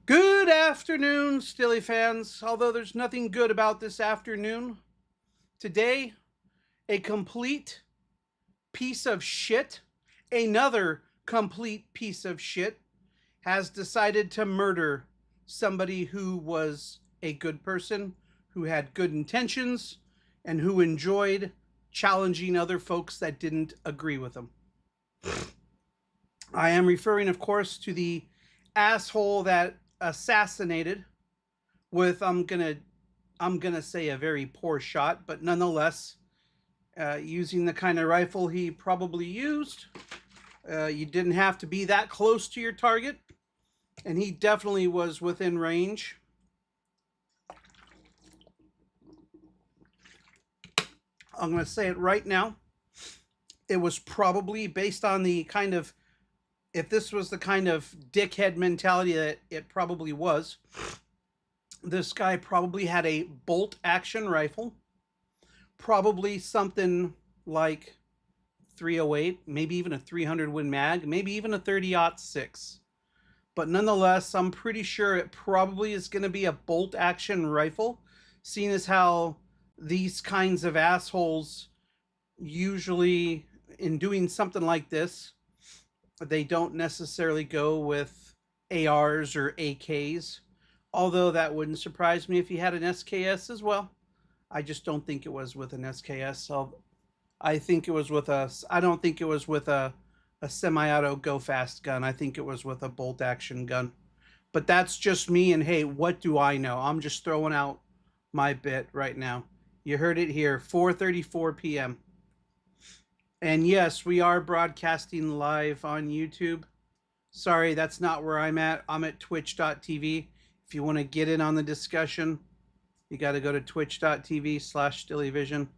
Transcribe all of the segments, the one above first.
Good afternoon, Stilly fans. Although there's nothing good about this afternoon, today, a complete piece of shit, another complete piece of shit, has decided to murder somebody who was a good person, who had good intentions, and who enjoyed challenging other folks that didn't agree with him. I am referring, of course, to the asshole that assassinated with I'm gonna say a very poor shot, but nonetheless, using the kind of rifle he probably used, you didn't have to be that close to your target, and he definitely was within range. I'm gonna say it right now. It was probably based on the kind of if this was the kind of dickhead mentality that it probably was. This guy probably had a bolt action rifle, probably something like 308, maybe even a 300 Win Mag, maybe even a 30-06. But nonetheless, I'm pretty sure it probably is going to be a bolt action rifle, seeing as how these kinds of assholes usually, in doing something like this, they don't necessarily go with ARs or AKs. Although that wouldn't surprise me if he had an SKS as well. I just don't think it was with an SKS. So I think it was with a. I don't think it was with a semi-auto go fast gun. I think it was with a bolt action gun. But that's just me. And hey, what do I know? I'm just throwing out my bit right now. You heard it here, 4:34 p.m. And yes, we are broadcasting live on YouTube. Sorry, that's not where I'm at. I'm at twitch.tv. If you want to get in on the discussion, you got to go to twitch.tv/stillyvision,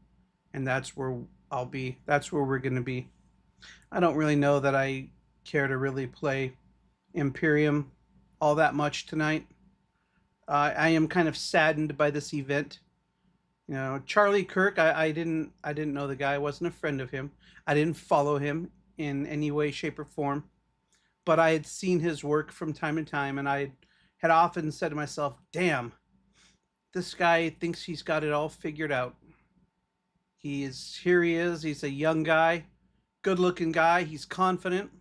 and that's where I'll be. That's where we're going to be. I don't really know that I care to really play Imperium all that much tonight. I am kind of saddened by this event. You know, Charlie Kirk. I didn't know the guy. I wasn't a friend of him. I didn't follow him in any way, shape, or form. But I had seen his work from time to time, and I had often said to myself, "Damn, this guy thinks he's got it all figured out. Here. He is. He's a young guy, good-looking guy. He's confident,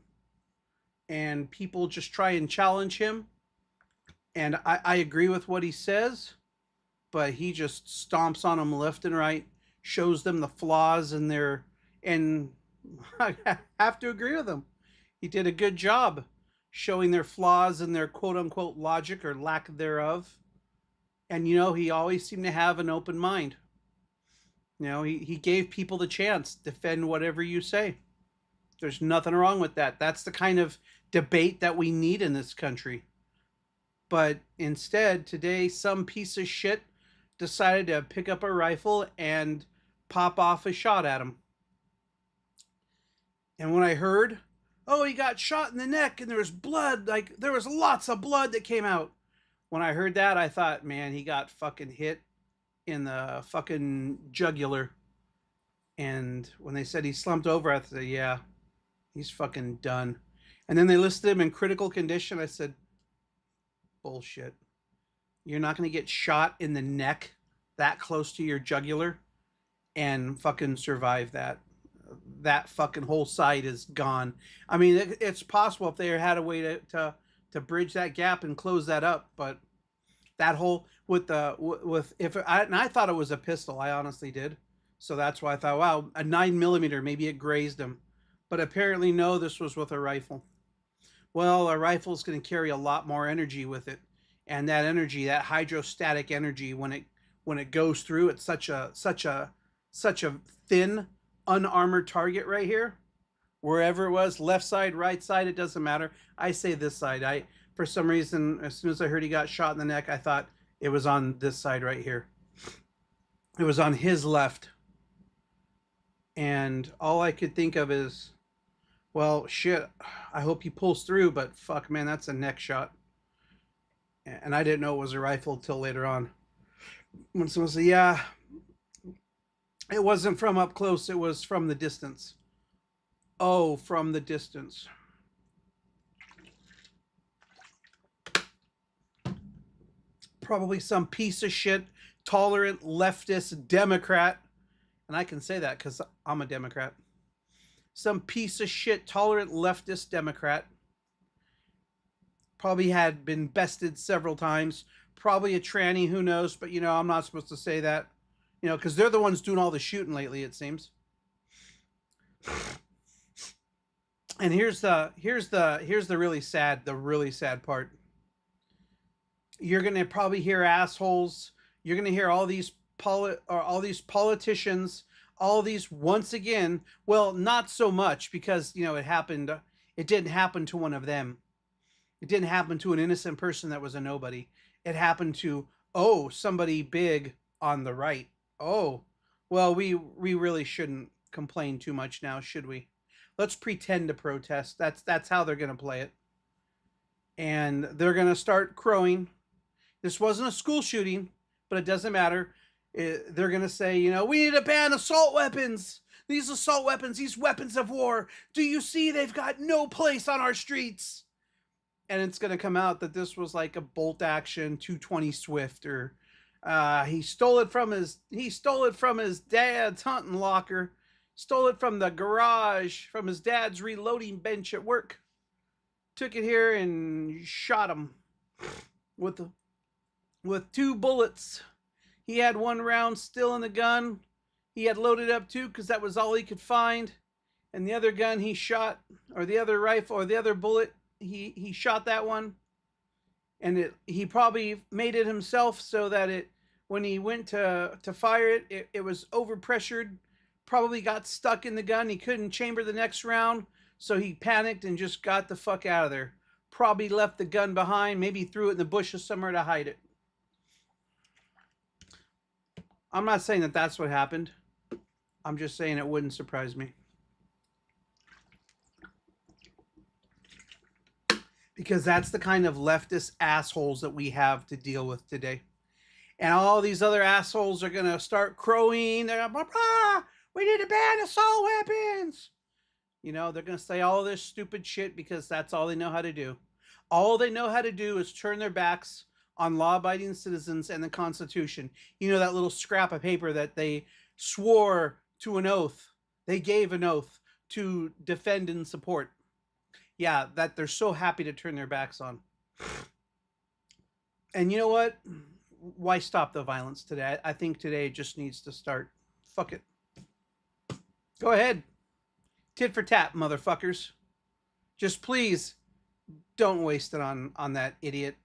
and people just try and challenge him. And I agree with what he says, but he just stomps on them left and right, shows them the flaws in their, and I have to agree with him. He did a good job showing their flaws and their quote unquote logic or lack thereof. And you know, he always seemed to have an open mind. You know, he gave people the chance to defend whatever you say. There's nothing wrong with that. That's the kind of debate that we need in this country. But instead, today, some piece of shit decided to pick up a rifle and pop off a shot at him. And when I heard, oh, he got shot in the neck and there was blood, like there was lots of blood that came out. When I heard that, I thought, man, he got fucking hit in the fucking jugular. And when they said he slumped over, I said, yeah, he's fucking done. And then they listed him in critical condition. I said, bullshit. You're not going to get shot in the neck that close to your jugular and fucking survive that. That fucking whole side is gone. I mean, it's possible if they had a way to bridge that gap and close that up, but that whole with if I, and I thought it was a pistol, I honestly did. So that's why I thought, wow, a 9mm, maybe it grazed him, but apparently no, this was with a rifle. Well, a rifle is going to carry a lot more energy with it, and that energy, that hydrostatic energy, when it goes through, it's such a thin, unarmored target right here. Wherever it was, left side, right side, it doesn't matter. I say this side. For some reason, as soon as I heard he got shot in the neck, I thought it was on this side right here. It was on his left. And all I could think of is, well, shit, I hope he pulls through, but fuck, man, that's a neck shot. And I didn't know it was a rifle till later on. When someone said, yeah, it wasn't from up close, it was from the distance. Oh, from the distance. Probably some piece of shit, tolerant leftist Democrat. And I can say that because I'm a Democrat. Some piece of shit, tolerant leftist Democrat. Probably had been bested several times. Probably a tranny, who knows? But, I'm not supposed to say that. Because they're the ones doing all the shooting lately, it seems. And here's the really sad part. You're gonna probably hear assholes. You're gonna hear all these politicians, all these once again. Well, not so much because it happened. It didn't happen to one of them. It didn't happen to an innocent person that was a nobody. It happened to somebody big on the right. Oh, well, we really shouldn't complain too much now, should we? Let's pretend to protest. That's how they're gonna play it, and they're gonna start crowing. This wasn't a school shooting, but it doesn't matter. They're going to say, we need to ban assault weapons. These assault weapons, these weapons of war. Do you see they've got no place on our streets? And it's going to come out that this was like a bolt action 220 Swift, or he stole it from his dad's hunting locker. Stole it from the garage, from his dad's reloading bench at work. Took it here and shot him with 2 bullets. He had 1 round still in the gun. He had loaded up 2 because that was all he could find. And the other gun he shot, or the other rifle, or the other bullet, he shot that one. And he probably made it himself so that when he went to fire it was overpressured. Probably got stuck in the gun. He couldn't chamber the next round. So he panicked and just got the fuck out of there. Probably left the gun behind. Maybe threw it in the bushes somewhere to hide it. I'm not saying that that's what happened. I'm just saying it wouldn't surprise me. Because that's the kind of leftist assholes that we have to deal with today. And all these other assholes are going to start crowing. They're going to, we need to ban assault weapons. They're going to say all this stupid shit because that's all they know how to do. All they know how to do is turn their backs on law-abiding citizens and the Constitution. That little scrap of paper that they swore to an oath. They gave an oath to defend and support. Yeah, that they're so happy to turn their backs on. And you know what? Why stop the violence today? I think today just needs to start. Fuck it. Go ahead. Tit for tat, motherfuckers. Just please don't waste it on that idiot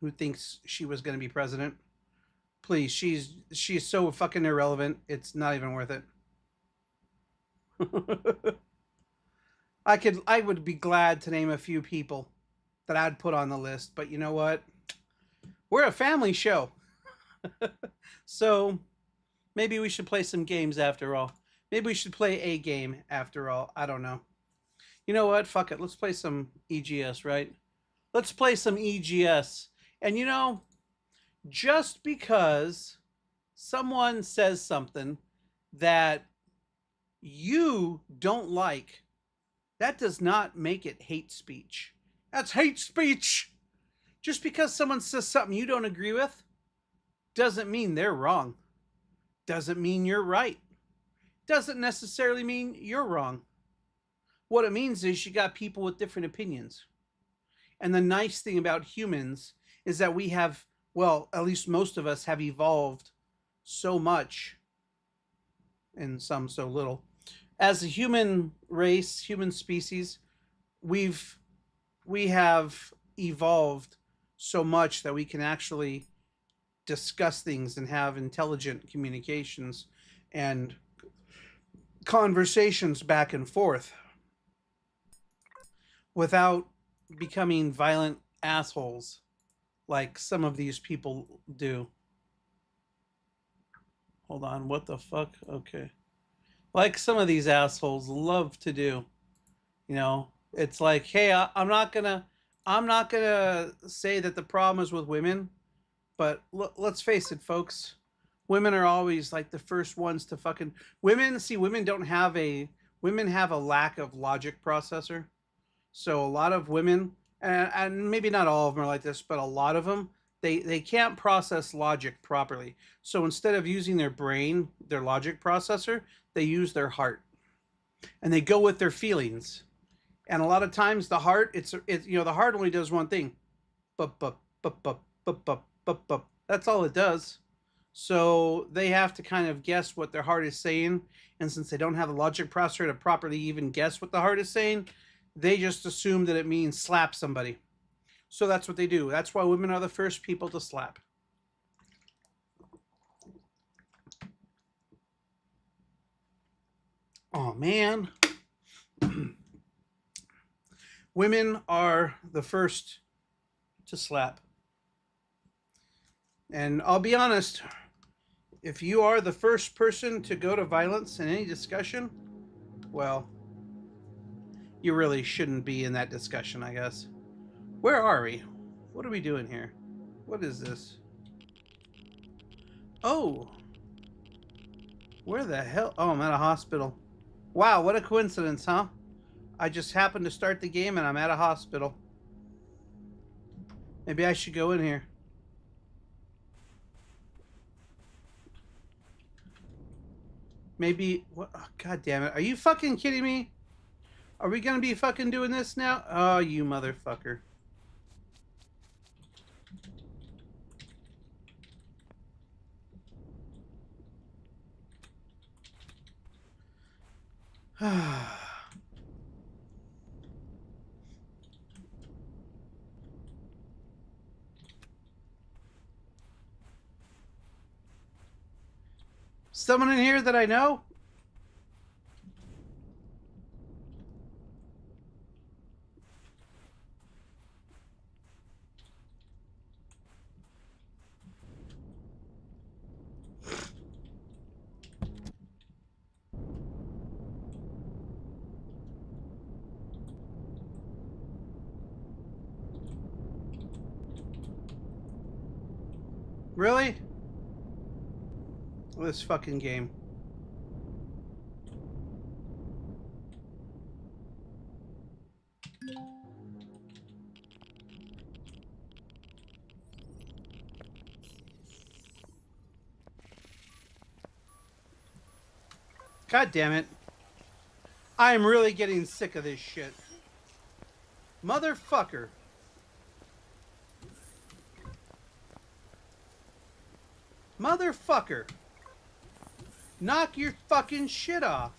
who thinks she was going to be president. Please, she's so fucking irrelevant. It's not even worth it. I would be glad to name a few people that I'd put on the list, but you know what? We're a family show. So maybe we should play some games after all. Maybe we should play a game after all. I don't know. You know what? Fuck it. Let's play some EGS, right? Let's play some EGS. And just because someone says something that you don't like, that does not make it hate speech. That's hate speech. Just because someone says something you don't agree with doesn't mean they're wrong. Doesn't mean you're right. Doesn't necessarily mean you're wrong. What it means is you got people with different opinions. And the nice thing about humans is that we have, well, at least most of us have evolved so much, and some so little. As a human race, human species, we have evolved so much that we can actually discuss things and have intelligent communications and conversations back and forth without becoming violent assholes like some of these people do. Hold on, what the fuck? Okay. Like some of these assholes love to do. It's like, hey, I'm not gonna say that the problem is with women, but let's face it, folks. Women are always like the first ones to fucking... Women have a lack of logic processor. So a lot of women, and maybe not all of them are like this, but a lot of them, They can't process logic properly. So instead of using their brain, their logic processor, they use their heart, and they go with their feelings. And a lot of times the heart, it's the heart only does one thing. Bup, bup, bup, bup, bup, bup, bup, bup. That's all it does. So they have to kind of guess what their heart is saying. And since they don't have the logic processor to properly even guess what the heart is saying, they just assume that it means slap somebody. So that's what they do. That's why women are the first people to slap. Oh, man. Women are the first to slap. And I'll be honest, if you are the first person to go to violence in any discussion, well, you really shouldn't be in that discussion, I guess. Where are we? What are we doing here? What is this? Oh. Where the hell? Oh, I'm at a hospital. Wow, what a coincidence, huh? I just happened to start the game and I'm at a hospital. Maybe I should go in here. Maybe... What? Oh, God damn it. Are you fucking kidding me? Are we gonna be fucking doing this now? Oh, you motherfucker. Someone in here that I know? Really? This fucking game. God damn it. I am really getting sick of this shit. Motherfucker. Motherfucker. Knock your fucking shit off.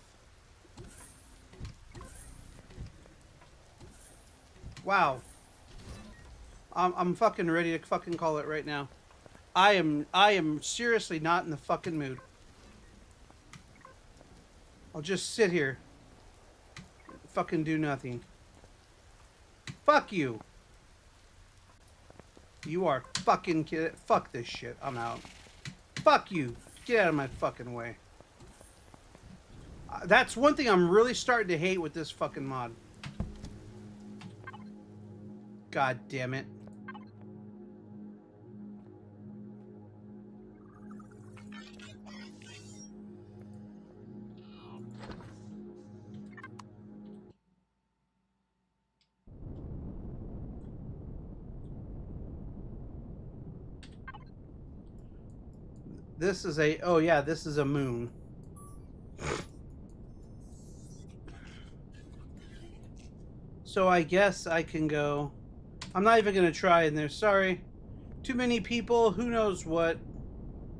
Wow. I'm fucking ready to fucking call it right now. I am seriously not in the fucking mood. I'll just sit here. Fucking do nothing. Fuck you. You are fucking kidding. Fuck this shit. I'm out. Fuck you. Get out of my fucking way. That's one thing I'm really starting to hate with this fucking mod. God damn it. This is a... Oh, yeah, this is a moon. So I guess I can go... I'm not even going to try in there. Sorry. Too many people. Who knows what.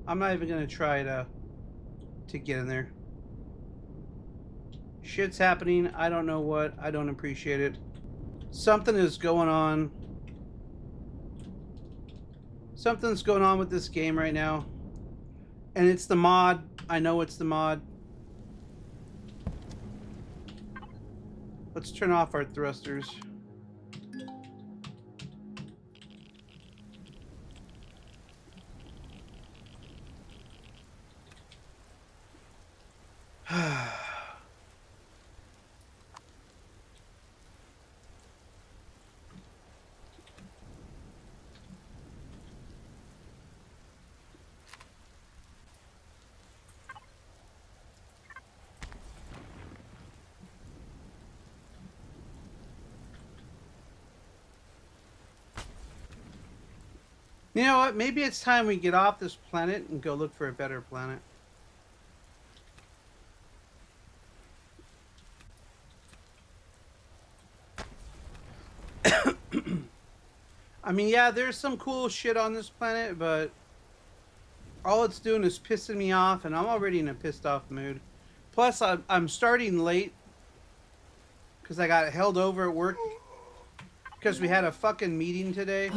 I'm not even going to try to get in there. Shit's happening. I don't know what. I don't appreciate it. Something is going on. Something's going on with this game right now. And it's the mod. I know it's the mod. Let's turn off our thrusters. You know what? Maybe it's time we get off this planet and go look for a better planet. I mean, yeah, there's some cool shit on this planet, but all it's doing is pissing me off, and I'm already in a pissed off mood. Plus, I'm starting late because I got held over at work because we had a fucking meeting today.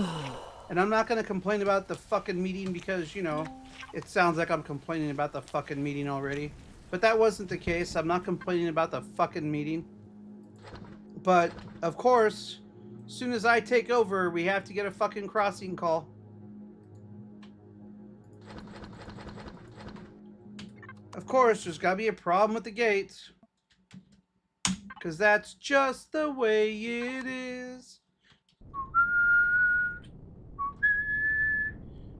And I'm not going to complain about the fucking meeting because, you know, it sounds like I'm complaining about the fucking meeting already. But that wasn't the case. I'm not complaining about the fucking meeting. But, of course, as soon as I take over, we have to get a fucking crossing call. Of course, there's got to be a problem with the gates. Because that's just the way it is.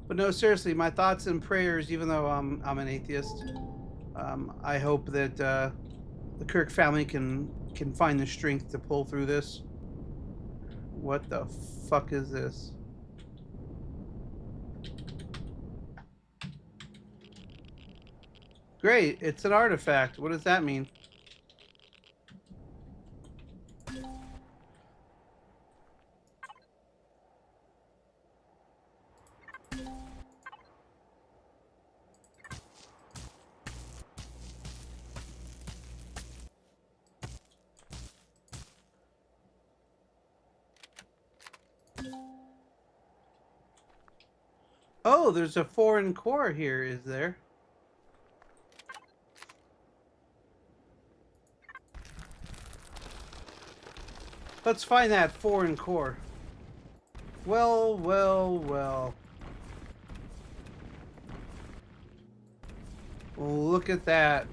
But no, seriously, my thoughts and prayers, even though I'm an atheist, I hope that the Kirk family can find the strength to pull through this. What the fuck is this? Great, it's an artifact. What does that mean? Oh, there's a foreign core here, is there? Let's find that foreign core. Well, well, well. Look at that.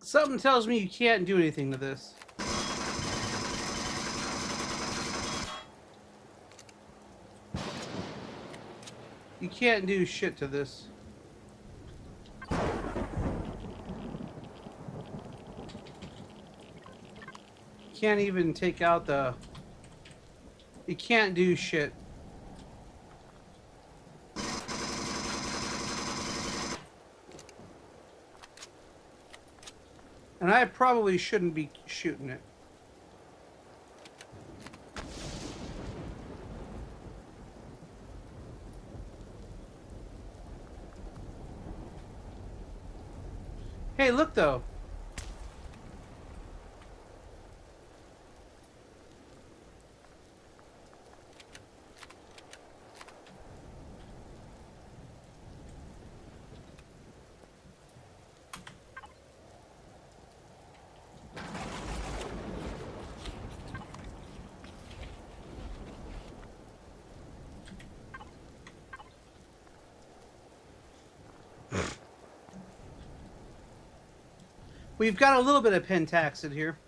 Something tells me you can't do anything to this. You can't do shit to this. Can't even take out the... You can't do shit. And I probably shouldn't be shooting it. Hey, look though. We've got a little bit of pentaxid here.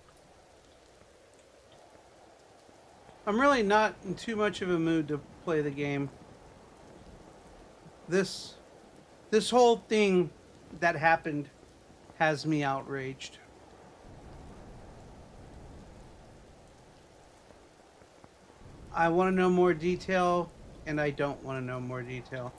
I'm really not in too much of a mood to play the game. This whole thing that happened has me outraged. I want to know more detail, and I don't want to know more detail.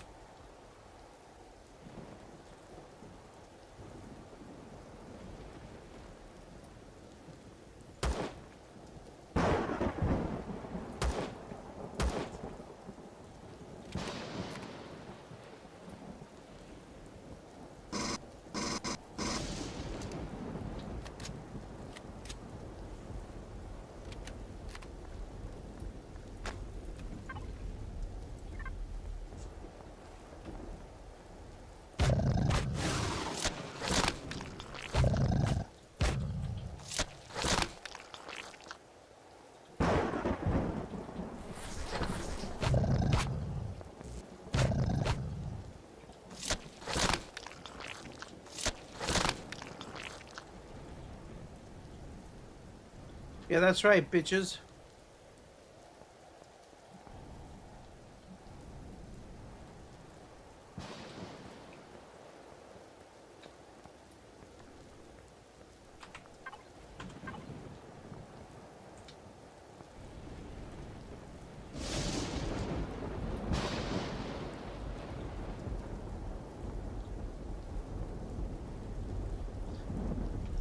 Yeah, that's right, bitches.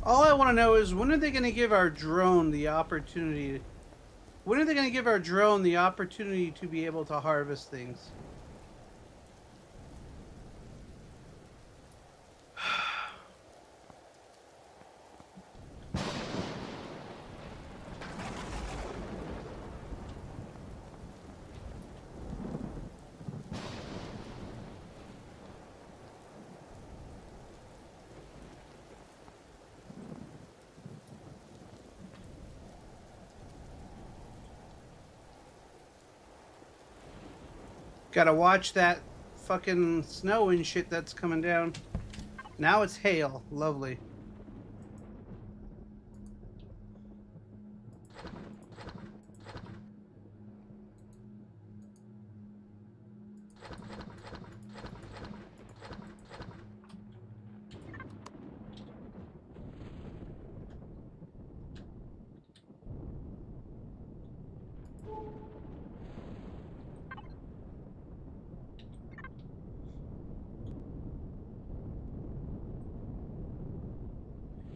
All I want to know is when are they going to give our drone the opportunity? When are they going to give our drone the opportunity to be able to harvest things? Gotta watch that fucking snow and shit that's coming down. Now it's hail. Lovely.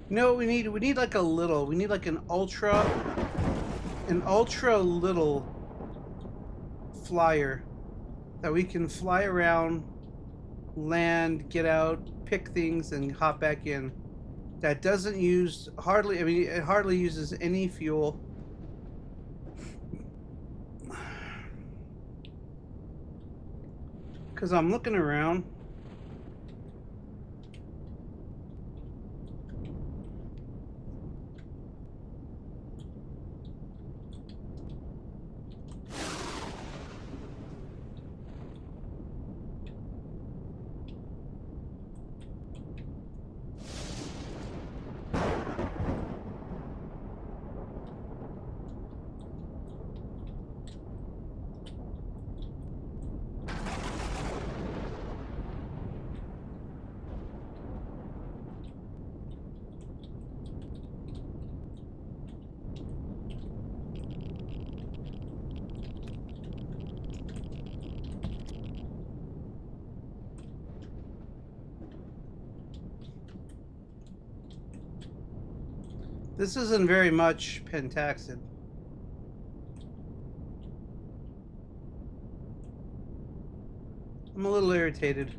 No, we need like a little. We need like an ultra little flyer that we can fly around, land, get out, pick things, and hop back in. That doesn't use hardly. I mean, it hardly uses any fuel. Because I'm looking around. This isn't very much Pentaxid. I'm a little irritated.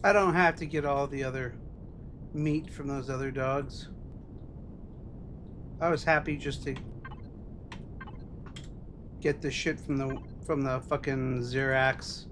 I don't have to get all the other meat from those other dogs. I was happy just to get the shit from the fucking Xerax.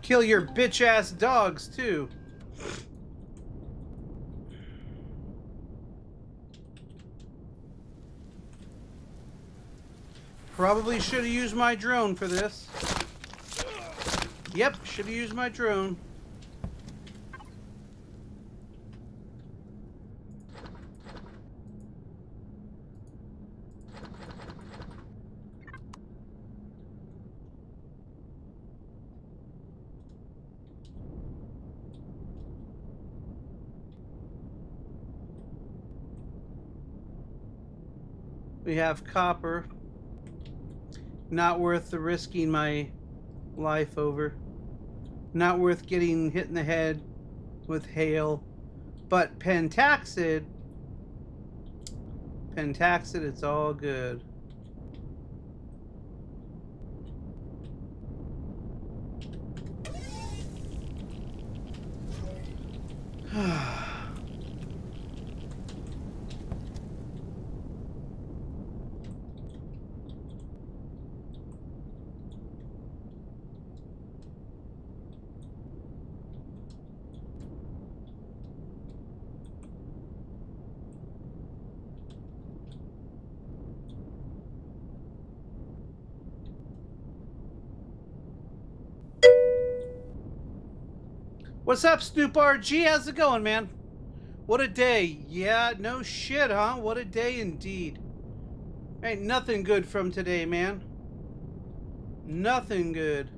Kill your bitch ass dogs too. Probably should have used my drone for this. Yep, should have used my drone. We have copper. Not worth the risking my life over. Not worth getting hit in the head with hail. But pentaxid, it's all good. What's up, Snoop RG? How's it going, man? What a day. Yeah, no shit, huh? What a day indeed. Ain't nothing good from today, man. Nothing good.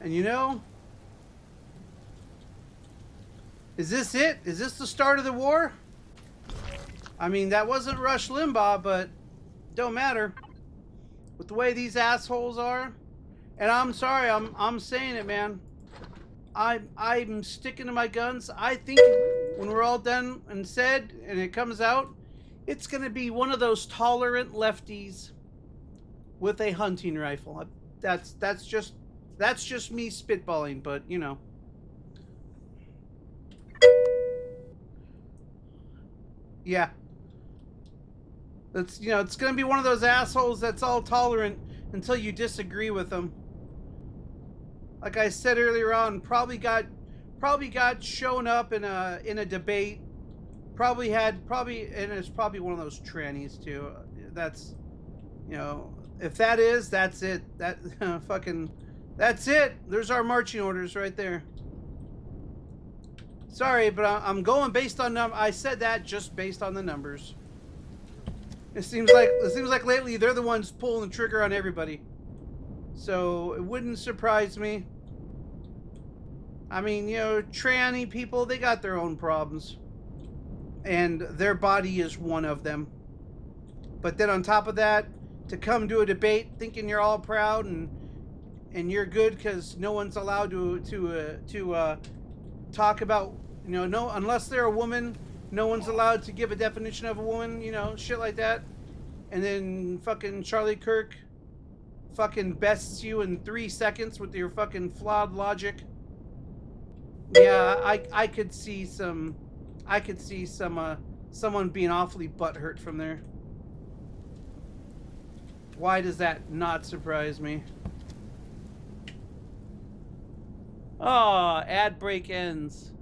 And you know, is this it? Is this the start of the war? I mean, that wasn't Rush Limbaugh, but don't matter. With the way these assholes are, and I'm sorry, I'm saying it, man. I'm sticking to my guns. I think when we're all done and said, and it comes out, It's going to be one of those tolerant lefties with a hunting rifle. That's just me spitballing, but you know. Yeah. That's, you know, it's going to be one of those assholes that's all tolerant until you disagree with them. Like I said earlier on, probably got shown up in a debate. Probably, and it's probably one of those trannies too. That's, you know, if that is, that's it. That fucking, that's it. There's our marching orders right there. Sorry, but I'm going based on I said that just based on the numbers. It seems like lately they're the ones pulling the trigger on everybody. So it wouldn't surprise me. I mean, you know, tranny people, they got their own problems. And their body is one of them. But then on top of that, to come to a debate thinking you're all proud and you're good because no one's allowed to talk about, you know, no, unless they're a woman, no one's allowed to give a definition of a woman, you know, shit like that. And then fucking Charlie Kirk fucking bests you in 3 seconds with your fucking flawed logic. Yeah, I could see some someone being awfully butthurt from there. Why does that not surprise me? Oh, ad break ends.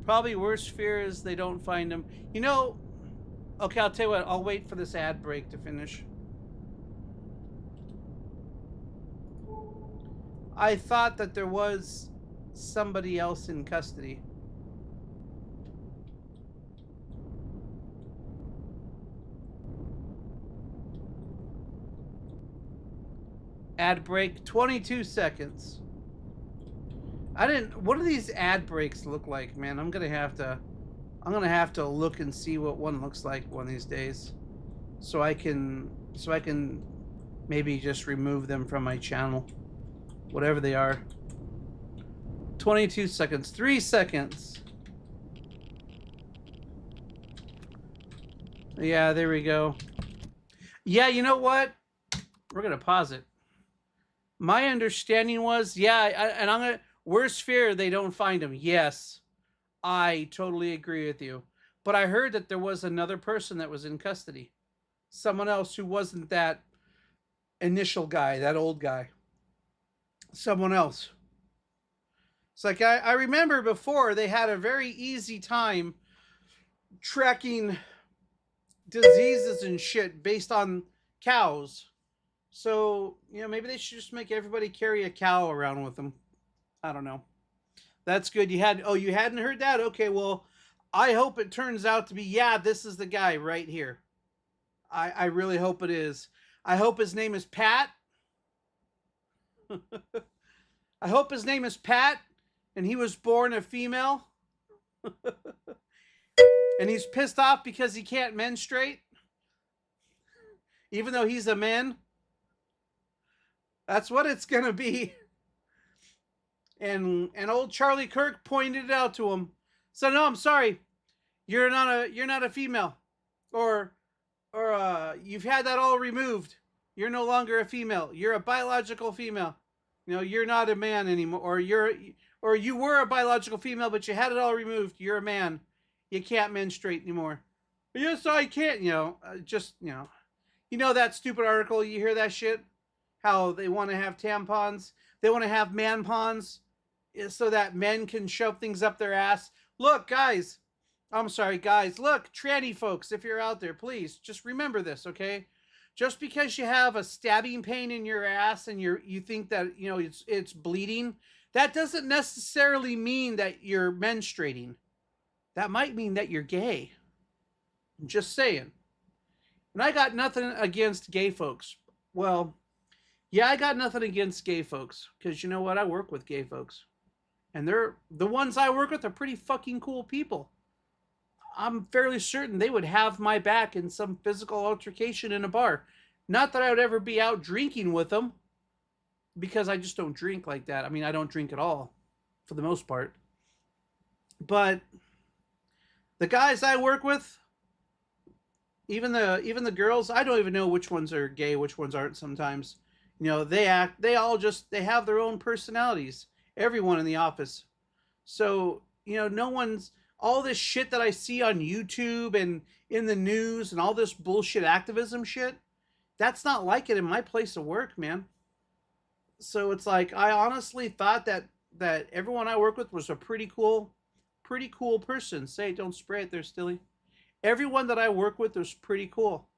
Probably worst fear is they don't find him. You know, okay, I'll tell you what, I'll wait for this ad break to finish. I thought that there was somebody else in custody. Ad break, 22 seconds. What do these ad breaks look like, man? I'm gonna have to look and see what one looks like one of these days. So I can maybe just remove them from my channel. Whatever they are. 22 seconds, 3 seconds. Yeah, there we go. Yeah, you know what? We're gonna pause it. My understanding was, yeah, and I'm gonna, worst fear they don't find him. Yes, I totally agree with you. But I heard that there was another person that was in custody. Someone else who wasn't that initial guy, that old guy. Someone else. It's like I remember before they had a very easy time tracking diseases and shit based on cows. So, you know, maybe they should just make everybody carry a cow around with them. I don't know. That's good. You hadn't heard that? Okay, well, I hope it turns out to be, yeah, this is the guy right here. I really hope it is. I hope his name is Pat. I hope his name is Pat and he was born a female. And he's pissed off because he can't menstruate. Even though he's a man. That's what it's going to be. And old Charlie Kirk pointed it out to him. So no, I'm sorry. You're not a female. Or you've had that all removed. You're no longer a female. You're a biological female. You know, you're not a man anymore. Or you were a biological female, but you had it all removed. You're a man. You can't menstruate anymore. Yes, I can't. You know, you know that stupid article. You hear that shit? How they want to have tampons. They want to have man-pons so that men can shove things up their ass. Look, guys. I'm sorry, guys. Look, tranny folks, if you're out there, please just remember this, okay? Just because you have a stabbing pain in your ass and you think that, you know, it's bleeding, that doesn't necessarily mean that you're menstruating. That might mean that you're gay. I'm just saying. And I got nothing against gay folks. Well, yeah, I got nothing against gay folks. Because you know what? I work with gay folks. And the ones I work with are pretty fucking cool people. I'm fairly certain they would have my back in some physical altercation in a bar. Not that I would ever be out drinking with them. Because I just don't drink like that. I mean, I don't drink at all. For the most part. But the guys I work with, Even the girls, I don't even know which ones are gay, which ones aren't sometimes. They have their own personalities. Everyone in the office. So, no one's all this shit that I see on YouTube and in the news and all this bullshit activism shit, that's not like it in my place of work, man. So it's like I honestly thought that everyone I work with was a pretty cool person. Say, don't spray it there, Stilly. Everyone that I work with was pretty cool.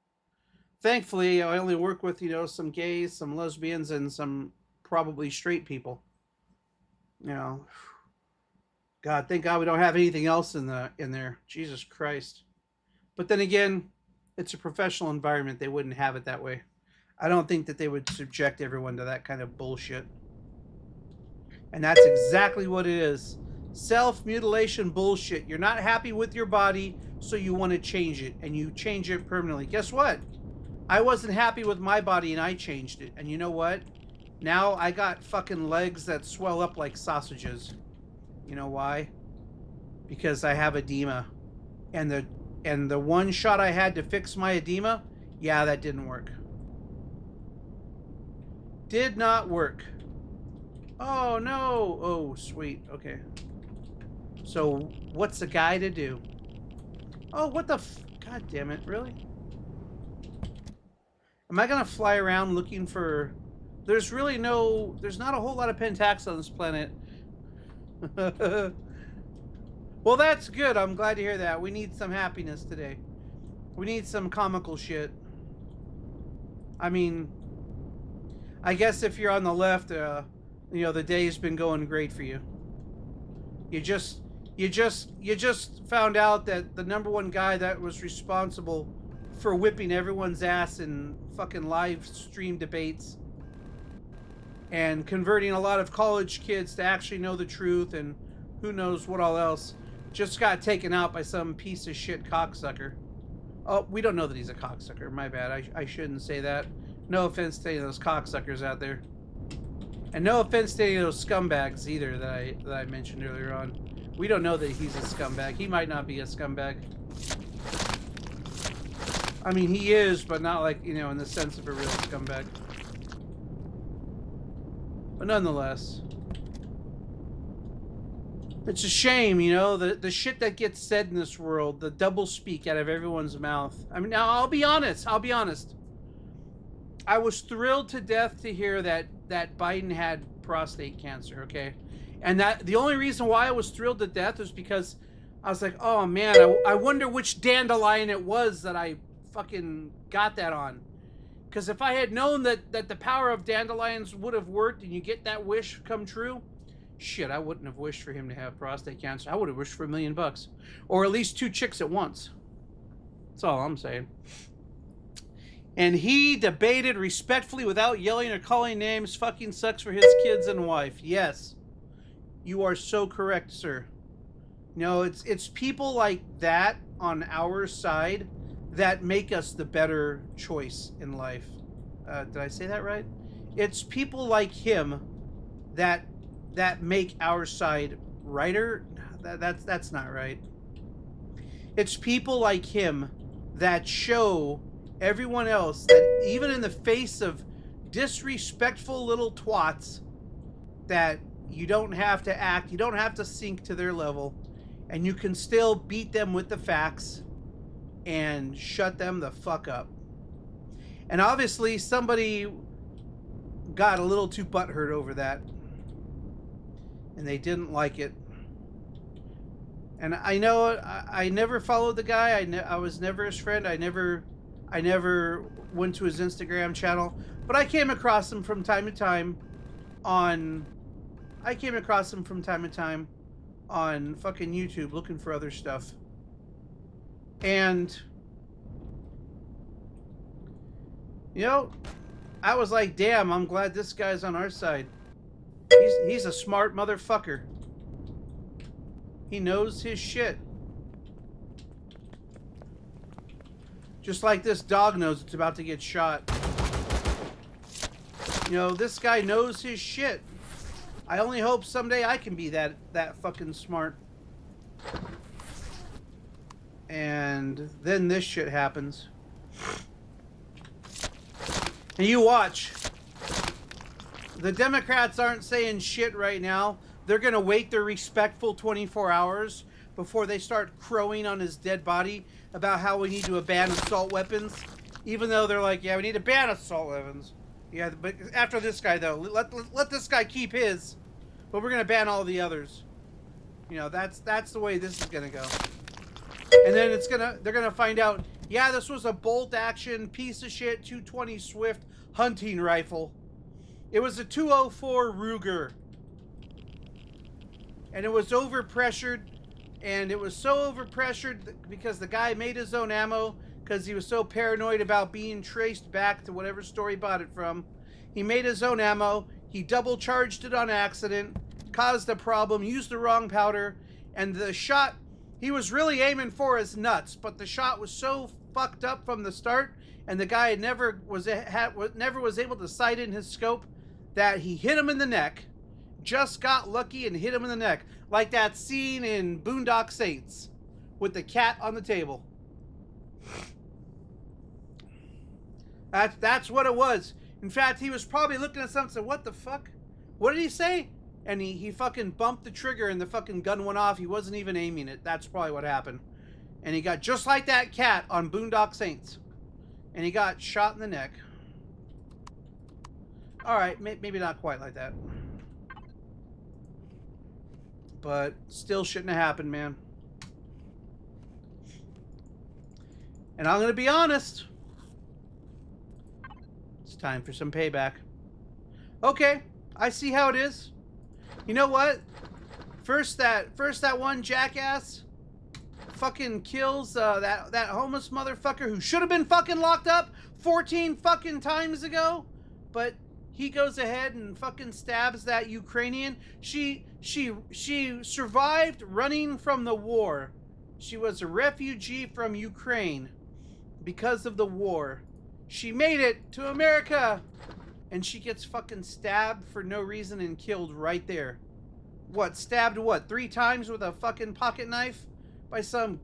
Thankfully, I only work with, some gays, some lesbians, and some probably straight people. You know, God, thank God we don't have anything else in there. Jesus Christ. But then again, it's a professional environment. They wouldn't have it that way. I don't think that they would subject everyone to that kind of bullshit. And that's exactly what it is. Self-mutilation bullshit. You're not happy with your body, so you want to change it, and you change it permanently. Guess what? I wasn't happy with my body, and I changed it. And you know what? Now I got fucking legs that swell up like sausages. You know why? Because I have edema. And the one shot I had to fix my edema, yeah, that didn't work. Did not work. Oh no. Oh, sweet. Okay. So, what's the guy to do? Oh, what the God damn it, really? Am I gonna fly around looking for... There's not a whole lot of Pentax on this planet. Well, that's good. I'm glad to hear that. We need some happiness today. We need some comical shit. I mean, I guess if you're on the left, the day's been going great for you. You just found out that the number one guy that was responsible for whipping everyone's ass in fucking live stream debates and converting a lot of college kids to actually know the truth and who knows what all else, just got taken out by some piece of shit cocksucker. Oh, we don't know that he's a cocksucker. My bad. I shouldn't say that. No offense to any of those cocksuckers out there. And no offense to any of those scumbags either that I mentioned earlier on. We don't know that he's a scumbag. He might not be a scumbag. I mean, he is, but not like, in the sense of a real scumbag. But nonetheless, it's a shame, the shit that gets said in this world, the double speak out of everyone's mouth. I mean, now I'll be honest. I was thrilled to death to hear that Biden had prostate cancer, okay? And that the only reason why I was thrilled to death was because I was like, oh man, I wonder which dandelion it was that I fucking got that on. Because if I had known that the power of dandelions would have worked and you get that wish come true, shit, I wouldn't have wished for him to have prostate cancer. I would have wished for $1 million. Or at least 2 chicks at once. That's all I'm saying. And he debated respectfully without yelling or calling names. Fucking sucks for his kids and wife. Yes. You are so correct, sir. No, it's people like that on our side that make us the better choice in life. Did I say that right? It's people like him that make our side righter. That's not right. It's people like him that show everyone else that even in the face of disrespectful little twats, that you don't have to act, you don't have to sink to their level, and you can still beat them with the facts and shut them the fuck up. And obviously somebody got a little too butthurt over that, and they didn't like it. And I know I never followed the guy. I was never his friend. I never went to his Instagram channel, but I came across him from time to time on fucking YouTube looking for other stuff. And I was like, damn, I'm glad this guy's on our side. He's a smart motherfucker. He knows his shit. Just like this dog knows it's about to get shot. This guy knows his shit. I only hope someday I can be that fucking smart. And then this shit happens. And you watch. The Democrats aren't saying shit right now. They're going to wait their respectful 24 hours before they start crowing on his dead body about how we need to ban assault weapons. Even though they're like, yeah, we need to ban assault weapons. Yeah, but after this guy, though, let this guy keep his. But we're going to ban all the others. You know, that's the way this is going to go. And then they're going to find out, yeah, this was a bolt action piece of shit 220 Swift hunting rifle. It was a 204 Ruger. And it was overpressured. And it was so overpressured because the guy made his own ammo because he was so paranoid about being traced back to whatever store he bought it from. He made his own ammo. He double charged it on accident, caused a problem, used the wrong powder, and the shot, he was really aiming for his nuts, but the shot was so fucked up from the start, and the guy never was able to sight in his scope that he hit him in the neck. Just got lucky and hit him in the neck. Like that scene in Boondock Saints with the cat on the table. That's what it was. In fact, he was probably looking at something and said, what the fuck? What did he say? And he fucking bumped the trigger and the fucking gun went off. He wasn't even aiming it. That's probably what happened. And he got just like that cat on Boondock Saints. And he got shot in the neck. Alright, maybe not quite like that. But still shouldn't have happened, man. And I'm going to be honest. It's time for some payback. Okay, I see how it is. You know what? First that one jackass fucking kills that homeless motherfucker who should have been fucking locked up 14 fucking times ago. But he goes ahead and fucking stabs that Ukrainian. She survived running from the war. She was a refugee from Ukraine because of the war. She made it to America. And she gets fucking stabbed for no reason and killed right there. What, stabbed what, 3 times with a fucking pocket knife? By some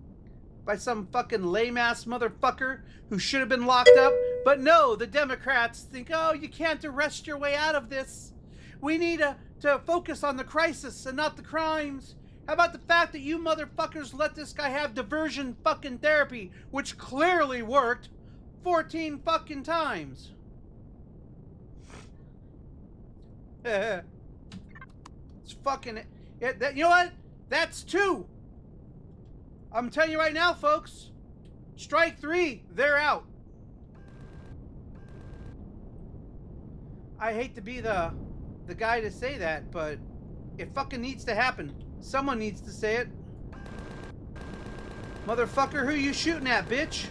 fucking lame-ass motherfucker who should have been locked up? But no, the Democrats think, oh, you can't arrest your way out of this. We need to focus on the crisis and not the crimes. How about the fact that you motherfuckers let this guy have diversion fucking therapy, which clearly worked 14 fucking times? It's fucking... you know what? That's 2. I'm telling you right now, folks. Strike 3, they're out. I hate to be the guy to say that, but it fucking needs to happen. Someone needs to say it. Motherfucker, who you shooting at, bitch?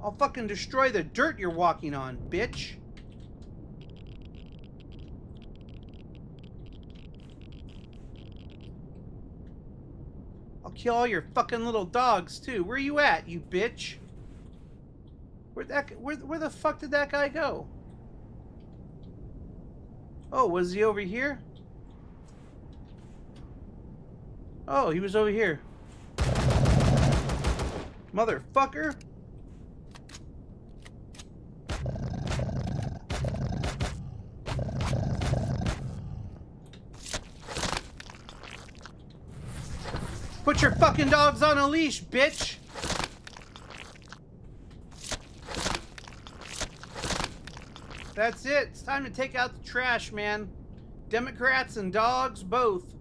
I'll fucking destroy the dirt you're walking on, bitch. I'll kill all your fucking little dogs, too. Where you at, you bitch? Where the fuck did that guy go? Oh, was he over here? Oh, he was over here. Motherfucker. Put your fucking dogs on a leash, bitch! That's it. It's time to take out the trash, man. Democrats and dogs, both.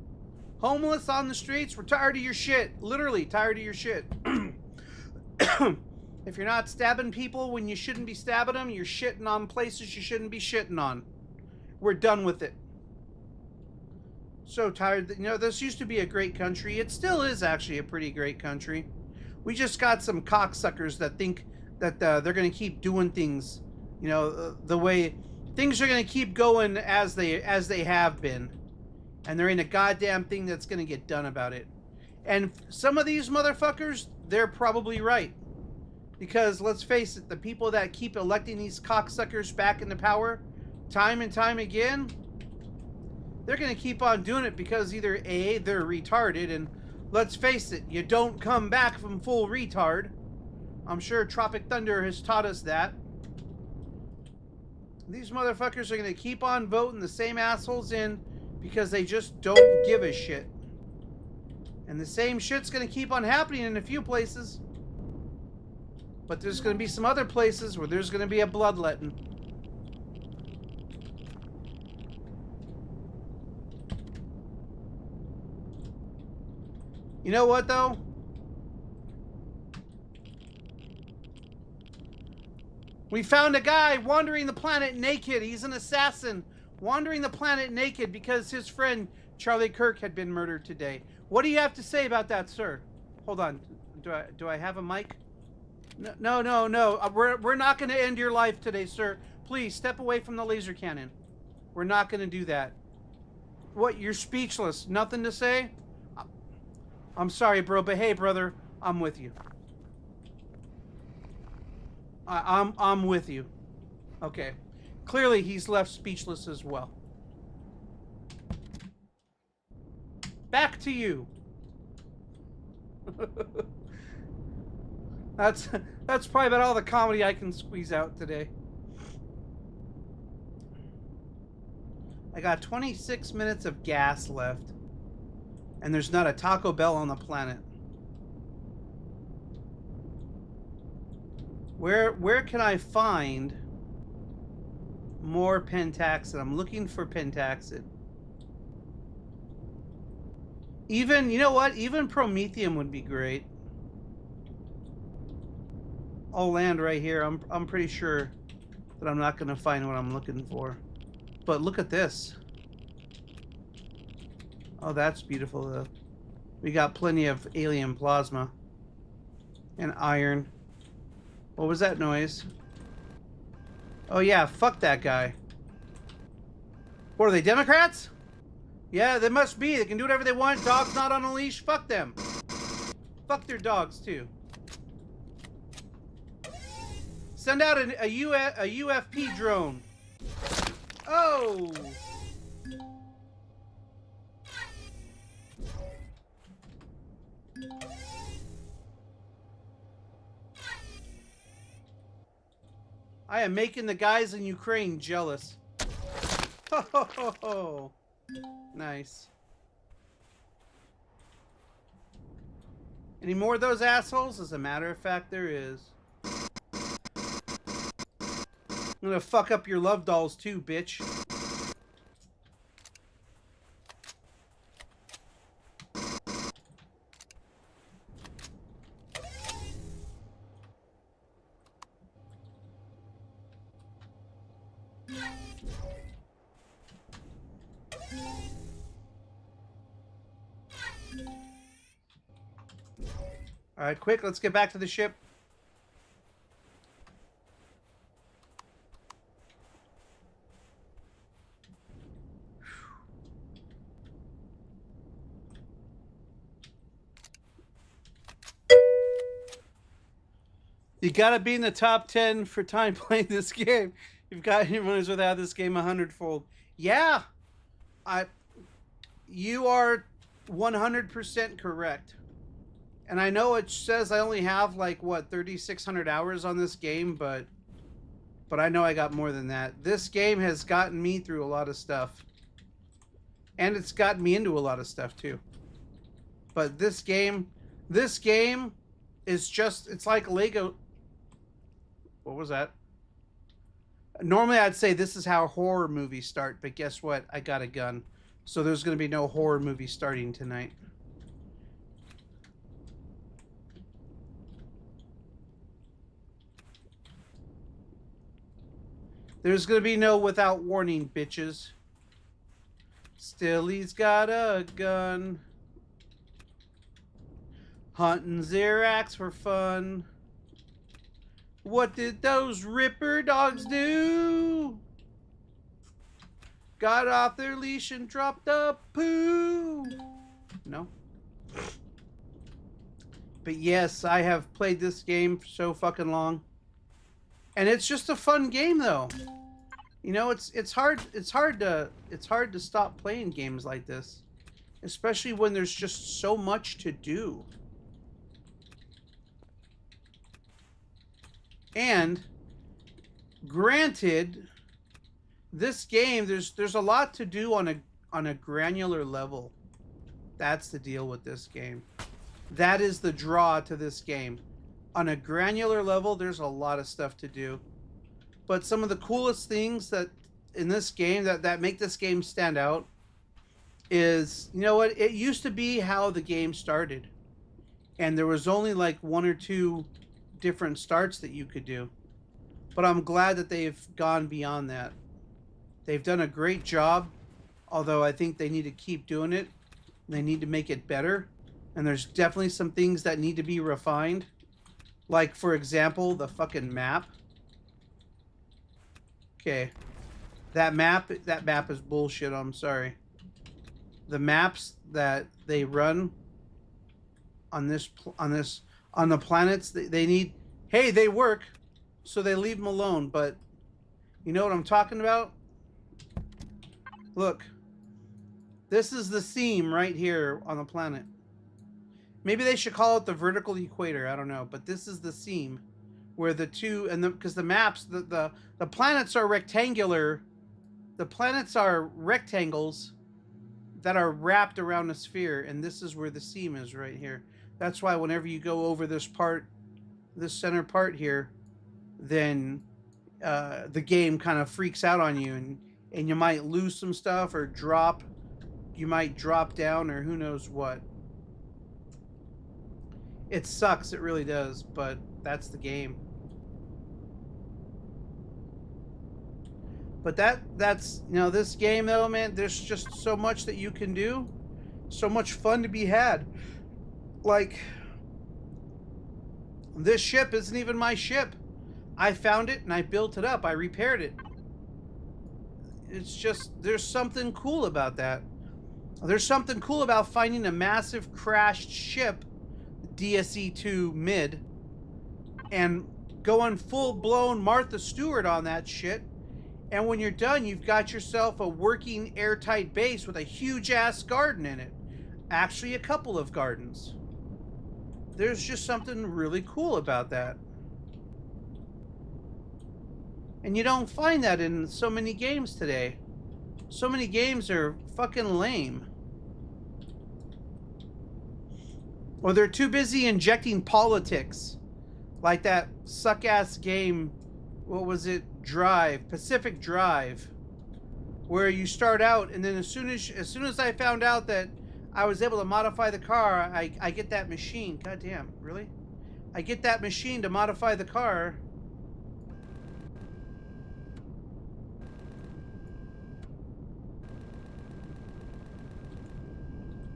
Homeless on the streets, we're tired of your shit. Literally, tired of your shit. If you're not stabbing people when you shouldn't be stabbing them, you're shitting on places you shouldn't be shitting on. We're done with it. So tired. You know, this used to be a great country. It still is actually a pretty great country. We just got some cocksuckers that think that they're going to keep doing things, you know, the way things are going to keep going as they have been. And there ain't a goddamn thing that's going to get done about it. And some of these motherfuckers, they're probably right. Because let's face it, the people that keep electing these cocksuckers back into power time and time again, they're going to keep on doing it because either A, they're retarded, and let's face it, you don't come back from full retard, I'm sure Tropic Thunder has taught us that. These motherfuckers are going to keep on voting the same assholes in because they just don't give a shit. And the same shit's going to keep on happening in a few places. But there's going to be some other places where there's going to be a bloodletting. You know what, though? We found a guy wandering the planet naked. He's an assassin wandering the planet naked because his friend Charlie Kirk had been murdered today. What do you have to say about that, sir? Hold on. Do I have a mic? No. We're not going to end your life today, sir. Please step away from the laser cannon. We're not going to do that. What? You're speechless. Nothing to say? I'm sorry, bro, but hey, brother, I'm with you. I'm with you. Okay. Clearly, he's left speechless as well. Back to you. That's probably about all the comedy I can squeeze out today. I got 26 minutes of gas left. And there's not a Taco Bell on the planet. Where can I find more pentaxid? I'm looking for pentaxid. Even, you know what? Even promethium would be great. I'll land right here. I'm pretty sure that I'm not going to find what I'm looking for. But look at this. Oh, that's beautiful though. We got plenty of alien plasma and iron. What was that noise? Oh yeah, fuck that guy. What are they, Democrats? Yeah, they must be. They can do whatever they want. Dogs not on a leash. Fuck them. Fuck their dogs too. Send out a UFP drone. Oh! I am making the guys in Ukraine jealous. Ho ho ho ho. Nice. Any more of those assholes? As a matter of fact, there is. I'm gonna fuck up your love dolls too, bitch. Alright, quick, let's get back to the ship. You gotta be in the top 10 for time playing this game. You've got any runners without this game 100-fold. Yeah, you are 100% correct. And I know it says I only have like what 3,600 hours on this game, but I know I got more than that. This game has gotten me through a lot of stuff, and it's gotten me into a lot of stuff too. But this game is just, it's like Lego. What was that? Normally I'd say this is how horror movies start, but guess what? I got a gun. So there's going to be no horror movie starting tonight. There's going to be no without warning, bitches. Still, he's got a gun. Hunting Xerax for fun. What did those Ripper dogs do? Got off their leash and dropped a poo. No. But yes, I have played this game for so fucking long. And it's just a fun game though. You know, it's hard to stop playing games like this. Especially when there's just so much to do. And granted, this game, there's a lot to do on a granular level. That's the deal with this game. That is the draw to this game. On a granular level, there's a lot of stuff to do. But some of the coolest things that in this game that make this game stand out is, you know what, it used to be how the game started. And there was only like one or two different starts that you could do. But I'm glad that they've gone beyond that. They've done a great job, although I think they need to keep doing it. They need to make it better. And there's definitely some things that need to be refined. Like, for example, the fucking map. Okay. That map is bullshit, I'm sorry. The maps that they run on the planets, they need, hey, they work, so they leave them alone, but you know what I'm talking about? Look. This is the seam right here on the planet. Maybe they should call it the vertical equator, I don't know, but this is the seam where the two, and because the maps, the planets are rectangular. The planets are rectangles that are wrapped around a sphere, and this is where the seam is right here. That's why whenever you go over this part, this center part here, then the game kind of freaks out on you, and you might lose some stuff or drop. You might drop down or who knows what. It sucks, it really does, but that's the game. But that's, you know, this game though, man, there's just so much that you can do. So much fun to be had. Like, this ship isn't even my ship. I found it and I built it up. I repaired it. It's just, there's something cool about that. There's something cool about finding a massive crashed ship, DSE-2 mid, and going full-blown Martha Stewart on that shit. And when you're done, you've got yourself a working airtight base with a huge-ass garden in it. Actually, a couple of gardens. There's just something really cool about that. And you don't find that in so many games today. So many games are fucking lame. Or they're too busy injecting politics. Like that suck-ass game, what was it? Pacific Drive. Where you start out and then as soon as I found out that I was able to modify the car, I get that machine. God damn, really? I get that machine to modify the car.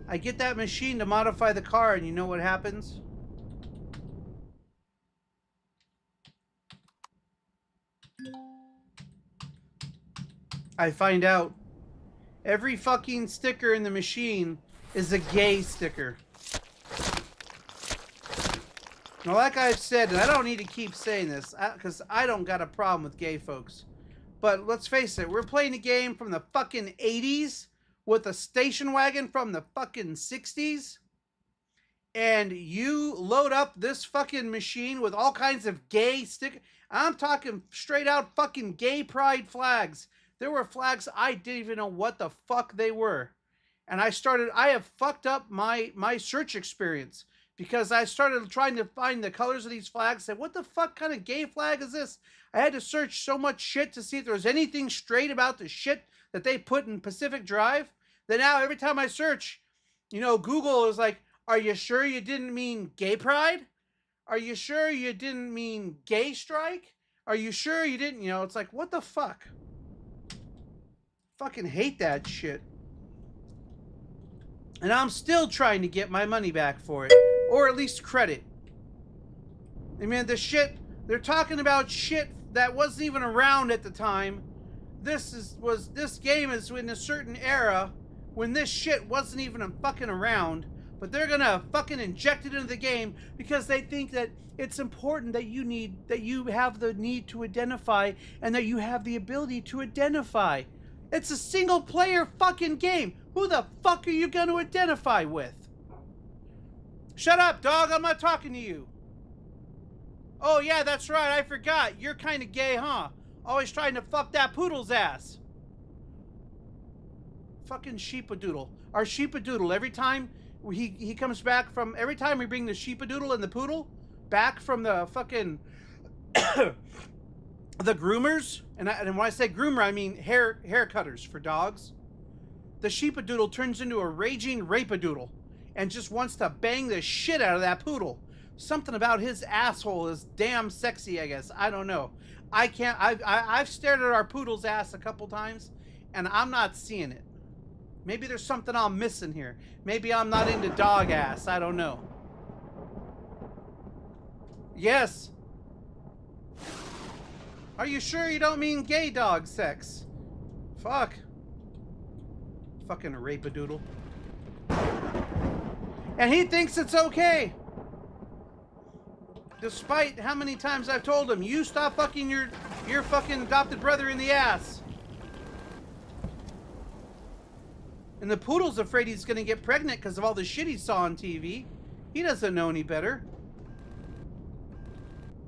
I get that machine to modify the car, and you know what happens? I find out every fucking sticker in the machine is a gay sticker. Now, like I've said, and I don't need to keep saying this, because I don't got a problem with gay folks. But let's face it, we're playing a game from the fucking 80s with a station wagon from the fucking 60s. And you load up this fucking machine with all kinds of gay stickers. I'm talking straight out fucking gay pride flags. There were flags I didn't even know what the fuck they were. And I have fucked up my search experience. Because I started trying to find the colors of these flags. Said, what the fuck kind of gay flag is this? I had to search so much shit to see if there was anything straight about the shit that they put in Pacific Drive. That now every time I search, you know, Google is like, are you sure you didn't mean gay pride? Are you sure you didn't mean gay strike? Are you sure you didn't, you know, it's like, what the fuck? Fucking hate that shit. And I'm still trying to get my money back for it. Or at least credit. I mean, the shit, they're talking about shit that wasn't even around at the time. This game is in a certain era when this shit wasn't even fucking around. But they're gonna fucking inject it into the game because they think that it's important that you have the need to identify and that you have the ability to identify. It's a single player fucking game. Who the fuck are you gonna identify with? Shut up, dog. I'm not talking to you. Oh, yeah, that's right. I forgot. You're kind of gay, huh? Always trying to fuck that poodle's ass. Fucking sheepadoodle. Our sheepadoodle, every time he comes back from... Every time we bring the sheepadoodle and the poodle back from the fucking... the groomers, and when I say groomer, I mean hair cutters for dogs. The sheepadoodle turns into a raging rapadoodle and just wants to bang the shit out of that poodle. Something about his asshole is damn sexy, I guess. I don't know. I can't. I've stared at our poodle's ass a couple times, and I'm not seeing it. Maybe there's something I'm missing here. Maybe I'm not into dog ass. I don't know. Yes. Are you sure you don't mean gay dog sex? Fuck. Fucking rapadoodle. And he thinks it's okay. Despite how many times I've told him, you stop fucking your fucking adopted brother in the ass. And the poodle's afraid he's gonna get pregnant because of all the shit he saw on TV. He doesn't know any better.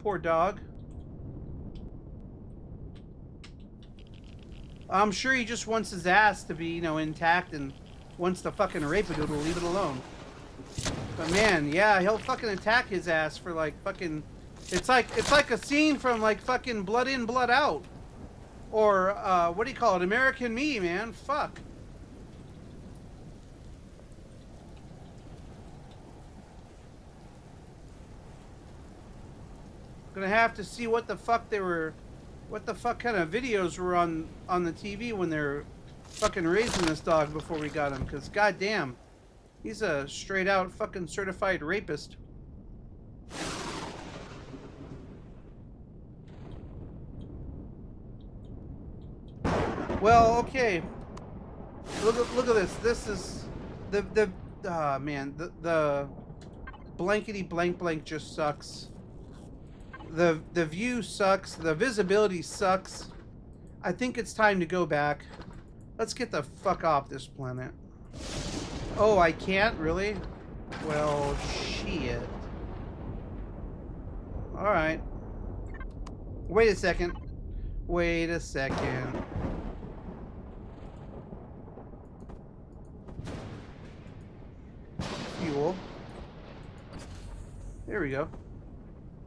Poor dog. I'm sure he just wants his ass to be, you know, intact and wants the fucking rapadoodle leave it alone. But man, yeah, he'll fucking attack his ass for like fucking... It's like a scene from like fucking Blood In, Blood Out. Or, what do you call it? American Me, man. Fuck. Gonna have to see what the fuck they were... What the fuck kind of videos were on the TV when they're fucking raising this dog before we got him? Because goddamn, he's a straight out fucking certified rapist. Well, okay. Look at this. This is the man, the blankety blank just sucks. The view sucks. The visibility sucks. I think it's time to go back. Let's get the fuck off this planet. Oh, I can't? Really? Well, shit. Alright. Wait a second. Wait a second. Fuel. There we go.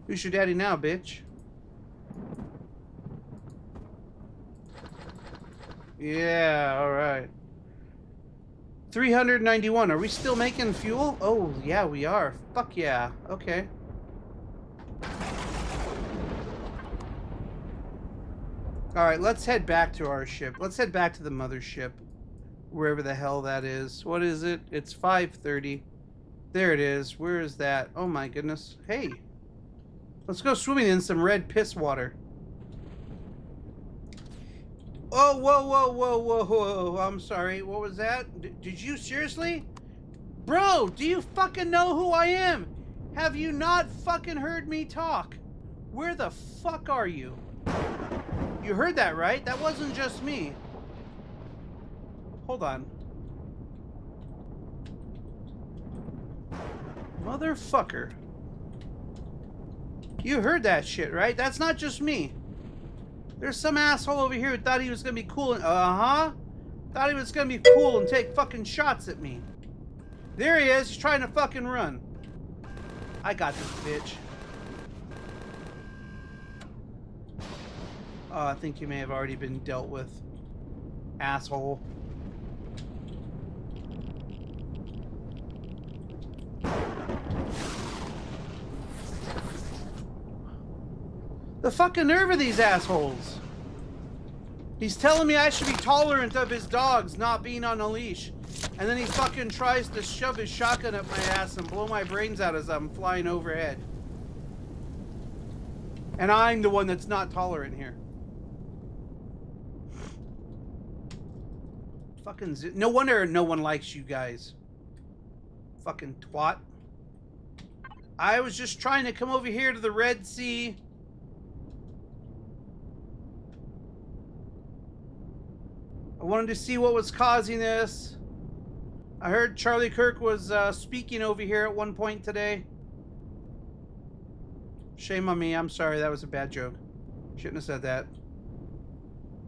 Who's your daddy now, bitch? Yeah, alright. 391. Are we still making fuel? Oh, yeah, we are. Fuck yeah. Okay. Alright, let's head back to our ship. Let's head back to the mothership. Wherever the hell that is. What is it? It's 5:30. There it is. Where is that? Oh my goodness. Hey. Let's go swimming in some red piss water. Oh, whoa. I'm sorry. What was that? Did you seriously? Bro, do you fucking know who I am? Have you not fucking heard me talk? Where the fuck are you? You heard that, right? That wasn't just me. Hold on. Motherfucker. You heard that shit, right? That's not just me. There's some asshole over here who thought he was gonna be cool and... Thought he was gonna be cool and take fucking shots at me. There he is. He's trying to fucking run. I got this bitch. Oh, I think you may have already been dealt with. Asshole. The fucking nerve of these assholes. He's telling me I should be tolerant of his dogs not being on a leash. And then he fucking tries to shove his shotgun up my ass and blow my brains out as I'm flying overhead. And I'm the one that's not tolerant here. Fucking no wonder no one likes you guys. Fucking twat. I was just trying to come over here to the Red Sea. I wanted to see what was causing this. I heard Charlie Kirk was speaking over here at one point today. Shame on me. I'm sorry. That was a bad joke. Shouldn't have said that.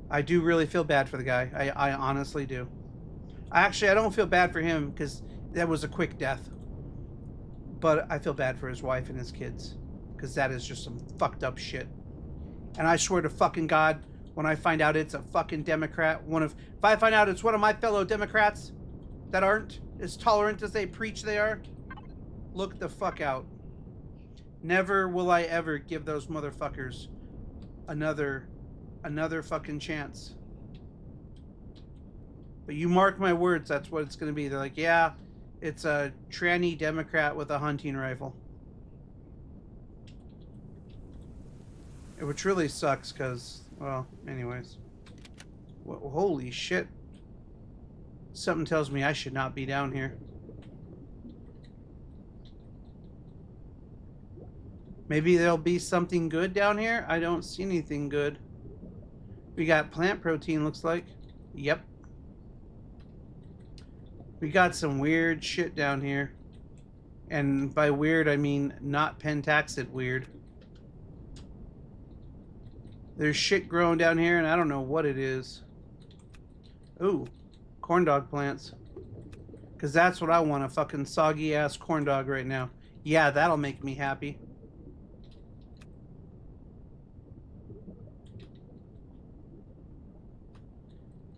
I do really feel bad for the guy. I honestly do. I don't feel bad for him because that was a quick death. But I feel bad for his wife and his kids because that is just some fucked up shit. And I swear to fucking God, when I find out it's a fucking Democrat, if I find out it's one of my fellow Democrats that aren't as tolerant as they preach they are, look the fuck out. Never will I ever give those motherfuckers another fucking chance. But you mark my words, that's what it's going to be. They're like, yeah, it's a tranny Democrat with a hunting rifle. Which really sucks because, well, anyways. Well, holy shit. Something tells me I should not be down here. Maybe there'll be something good down here? I don't see anything good. We got plant protein, looks like. Yep. We got some weird shit down here. And by weird, I mean not pentaxid weird. There's shit growing down here, and I don't know what it is. Ooh, corn dog plants. Because that's what I want, a fucking soggy-ass corn dog right now. Yeah, that'll make me happy.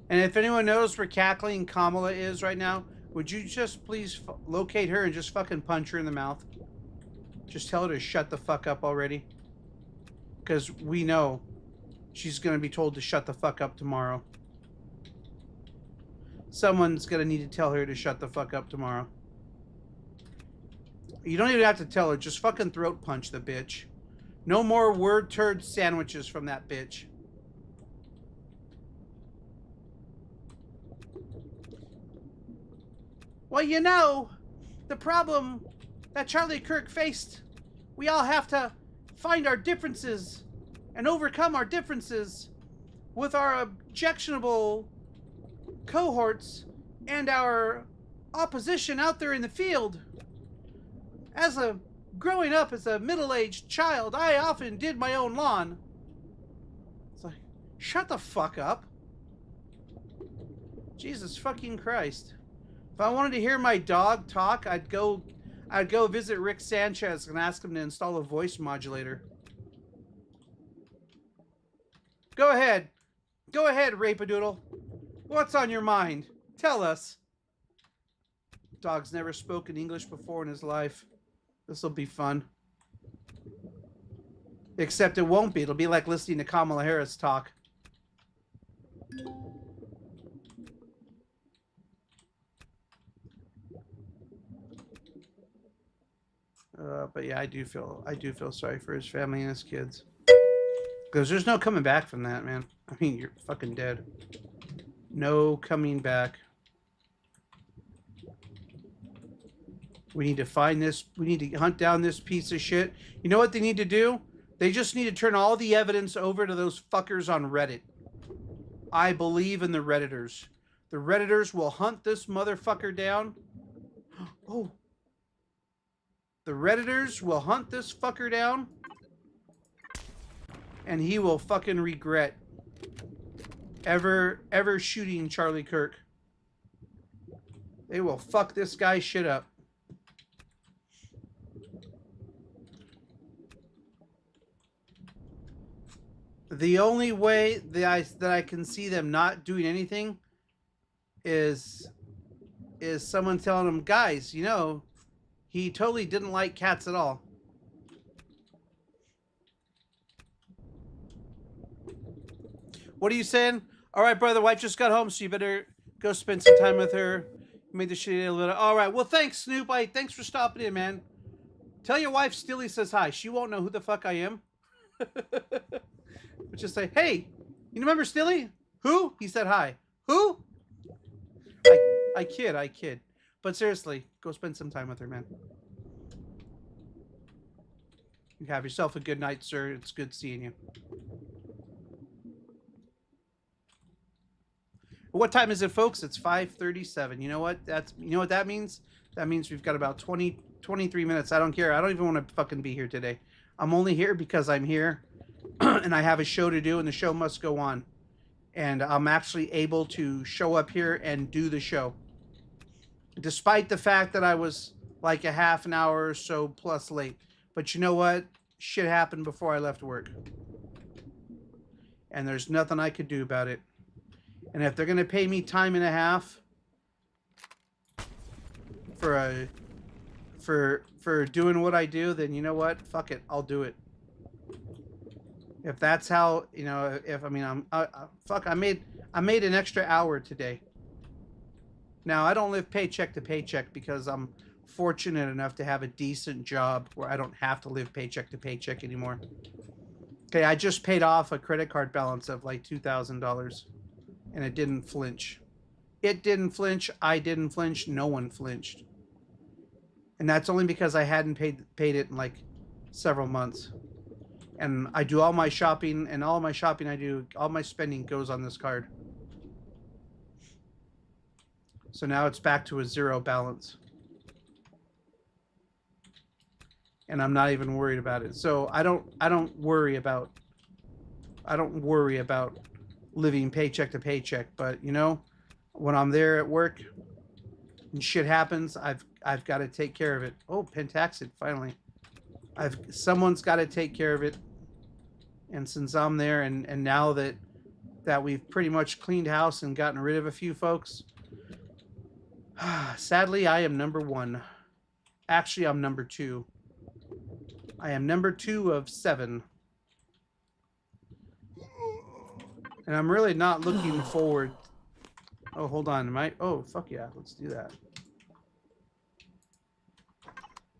And if anyone knows where Cackling Kamala is right now, would you just please locate her and just fucking punch her in the mouth? Just tell her to shut the fuck up already. Because we know she's going to be told to shut the fuck up tomorrow. Someone's going to need to tell her to shut the fuck up tomorrow. You don't even have to tell her. Just fucking throat punch the bitch. No more word turd sandwiches from that bitch. Well, you know, the problem that Charlie Kirk faced, we all have to find our differences and overcome our differences with our objectionable cohorts and our opposition out there in the field. Growing up as a middle-aged child, I often did my own lawn. It's like, shut the fuck up. Jesus fucking Christ. If I wanted to hear my dog talk, I'd go visit Rick Sanchez and ask him to install a voice modulator. Go ahead. Go ahead, Rapadoodle. What's on your mind? Tell us. Dog's never spoken English before in his life. This'll be fun. Except it won't be. It'll be like listening to Kamala Harris talk. But yeah, I do feel sorry for his family and his kids. Because there's no coming back from that, man. I mean, you're fucking dead. No coming back. We need to find this. We need to hunt down this piece of shit. You know what they need to do? They just need to turn all the evidence over to those fuckers on Reddit. I believe in the Redditors. The Redditors will hunt this motherfucker down. Oh. The Redditors will hunt this fucker down. And he will fucking regret ever shooting Charlie Kirk. They will fuck this guy's shit up. The only way that I can see them not doing anything is someone telling them, guys, you know, he totally didn't like cats at all. What are you saying? All right, brother, wife just got home, so you better go spend some time with her. Made the shit a little. All right, well, thanks, Snoop. Thanks for stopping in, man. Tell your wife Stilly says hi. She won't know who the fuck I am. But just say, hey, you remember Stilly? Who? He said hi. Who? I kid. But seriously, go spend some time with her, man. You have yourself a good night, sir. It's good seeing you. What time is it, folks? It's 5:37. You know what? You know what that means? That means we've got about 23 minutes. I don't care. I don't even want to fucking be here today. I'm only here because I'm here and I have a show to do and the show must go on. And I'm actually able to show up here and do the show. Despite the fact that I was like a half an hour or so plus late. But you know what? Shit happened before I left work. And there's nothing I could do about it. And if they're going to pay me time and a half for doing what I do, then you know what? Fuck it. I'll do it. If that's how, you know, if I mean, fuck, I made an extra hour today. Now, I don't live paycheck to paycheck because I'm fortunate enough to have a decent job where I don't have to live paycheck to paycheck anymore. Okay, I just paid off a credit card balance of like $2,000 and it didn't flinch. It didn't flinch. I didn't flinch. No one flinched. And that's only because I hadn't paid it in like several months. And I do all my shopping, and all my shopping I do, all my spending goes on this card. So now it's back to a zero balance. And I'm not even worried about it. So I don't worry about living paycheck to paycheck, but you know, when I'm there at work and shit happens, I've got to take care of it. Oh, Pentaxid, finally. Someone's got to take care of it. And since I'm there and now that we've pretty much cleaned house and gotten rid of a few folks, sadly I am number 1. Actually, I'm number 2. I am number 2 of 7. And I'm really not looking forward. Oh, hold on. Oh, fuck yeah. Let's do that.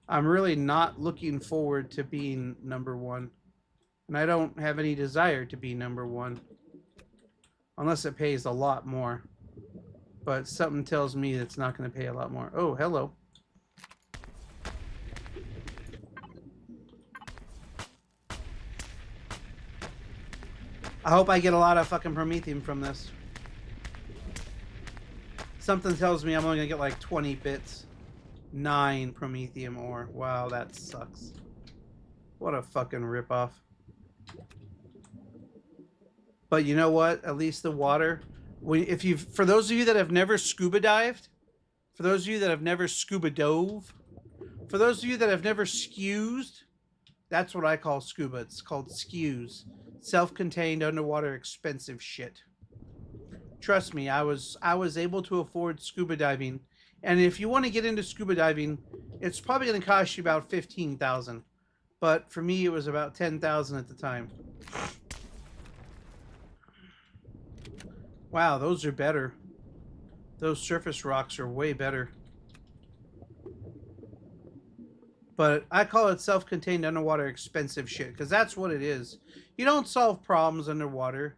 I'm really not looking forward to being number 1. And I don't have any desire to be number 1. Unless it pays a lot more. But something tells me it's not going to pay a lot more. Oh, hello. I hope I get a lot of fucking Promethium from this. Something tells me I'm only going to get like 20 bits. 9 Promethium ore. Wow, that sucks. What a fucking ripoff. But you know what? At least the water. For those of you that have never scuba dived, for those of you that have never scuba dove, for those of you that have never skewed, that's what I call scuba. It's called skews. Self-contained underwater expensive shit. Trust me, I was able to afford scuba diving. And if you want to get into scuba diving, it's probably going to cost you about $15,000. But for me, it was about $10,000 at the time. Wow, those are better. Those surface rocks are way better. But I call it self-contained underwater expensive shit, because that's what it is. You don't solve problems underwater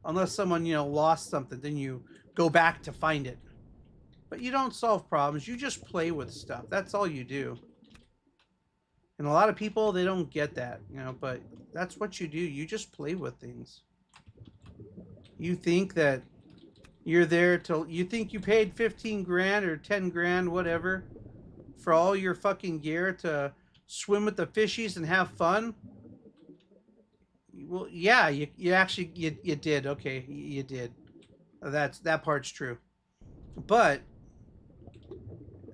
unless someone, you know, lost something. Then you go back to find it. But you don't solve problems. You just play with stuff. That's all you do. And a lot of people, they don't get that, you know, but that's what you do. You just play with things. You think that you're there till you think you paid 15 grand or 10 grand, whatever, for all your fucking gear to swim with the fishies and have fun. Well, yeah, you actually did. Okay, you did. That part's true. But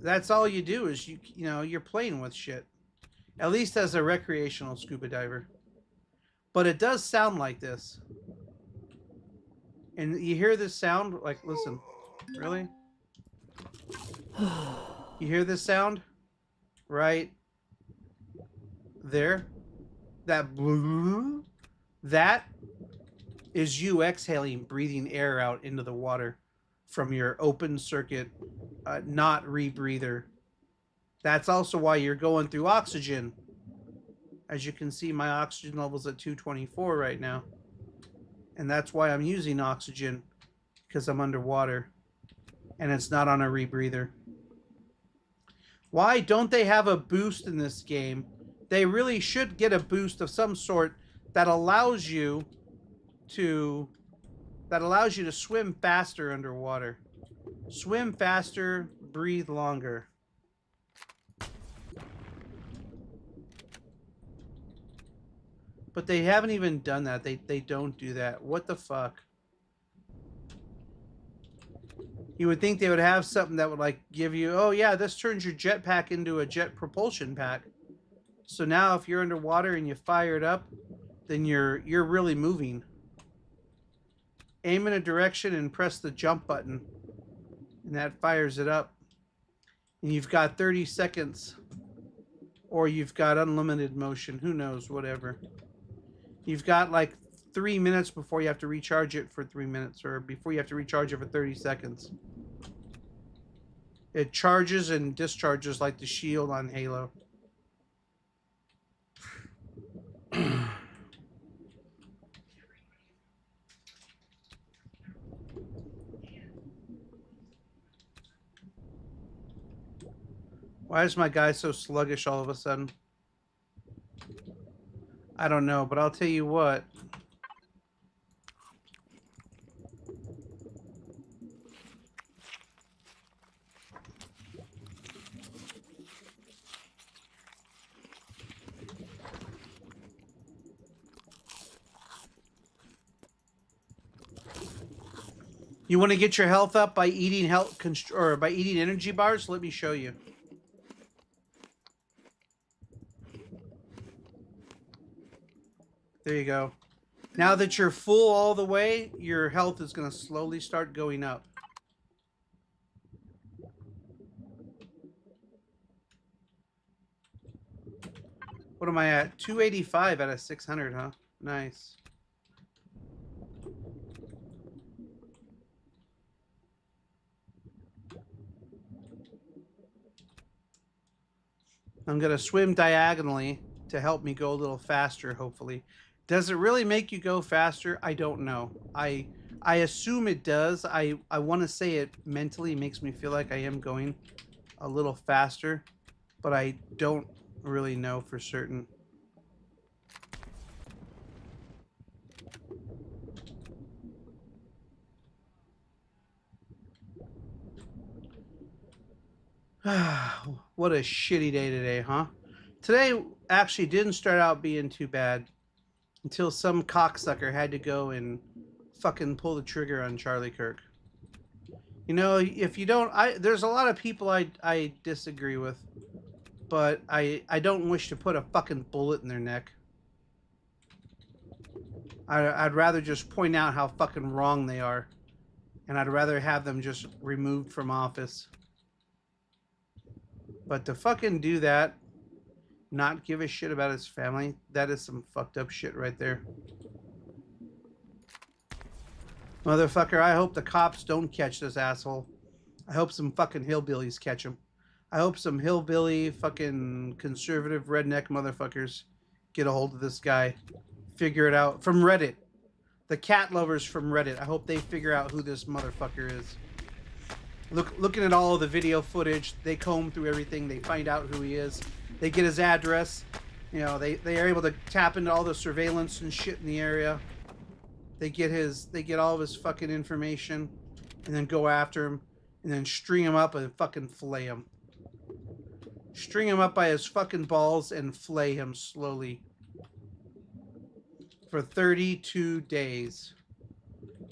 that's all you do is you know, you're playing with shit. At least as a recreational scuba diver. But it does sound like this. And you hear this sound? Like, listen. Really? You hear this sound? Right there? That blue? That is you exhaling, breathing air out into the water from your open circuit, not rebreather. That's also why you're going through oxygen. As you can see, my oxygen level's at 224 right now. And that's why I'm using oxygen, because I'm underwater. And it's not on a rebreather. Why don't they have a boost in this game? They really should get a boost of some sort that allows you to swim faster underwater. Swim faster, breathe longer. But they haven't even done that. They don't do that. What the fuck? You would think they would have something that would like give you, oh yeah, this turns your jetpack into a jet propulsion pack. So now if you're underwater and you fire it up, then you're really moving. Aim in a direction and press the jump button, and that fires it up. And you've got 30 seconds, or you've got unlimited motion. Who knows? Whatever. You've got like 3 minutes before you have to recharge it for 3 minutes, or before you have to recharge it for 30 seconds. It charges and discharges like the shield on Halo. Why is my guy so sluggish all of a sudden? I don't know, but I'll tell you what. You want to get your health up by eating by eating energy bars? Let me show you. There you go. Now that you're full all the way, your health is going to slowly start going up. What am I at? 285 out of 600, huh? Nice. I'm going to swim diagonally to help me go a little faster, hopefully. Does it really make you go faster? I don't know. I assume it does. I want to say it mentally makes me feel like I am going a little faster, but I don't really know for certain. What a shitty day today, huh? Today actually didn't start out being too bad until some cocksucker had to go and fucking pull the trigger on Charlie Kirk. You know, if you don't, there's a lot of people I disagree with, but I don't wish to put a fucking bullet in their neck. I'd rather just point out how fucking wrong they are, and I'd rather have them just removed from office. But to fucking do that, not give a shit about his family, that is some fucked up shit right there. Motherfucker, I hope the cops don't catch this asshole. I hope some fucking hillbillies catch him. I hope some hillbilly fucking conservative redneck motherfuckers get a hold of this guy. Figure it out. From Reddit. The cat lovers from Reddit. I hope they figure out who this motherfucker is. Looking at all of the video footage, they comb through everything. They find out who he is. They get his address. You know, they are able to tap into all the surveillance and shit in the area. They get all of his fucking information, and then go after him, and then string him up and fucking flay him. String him up by his fucking balls and flay him slowly. For 32 days.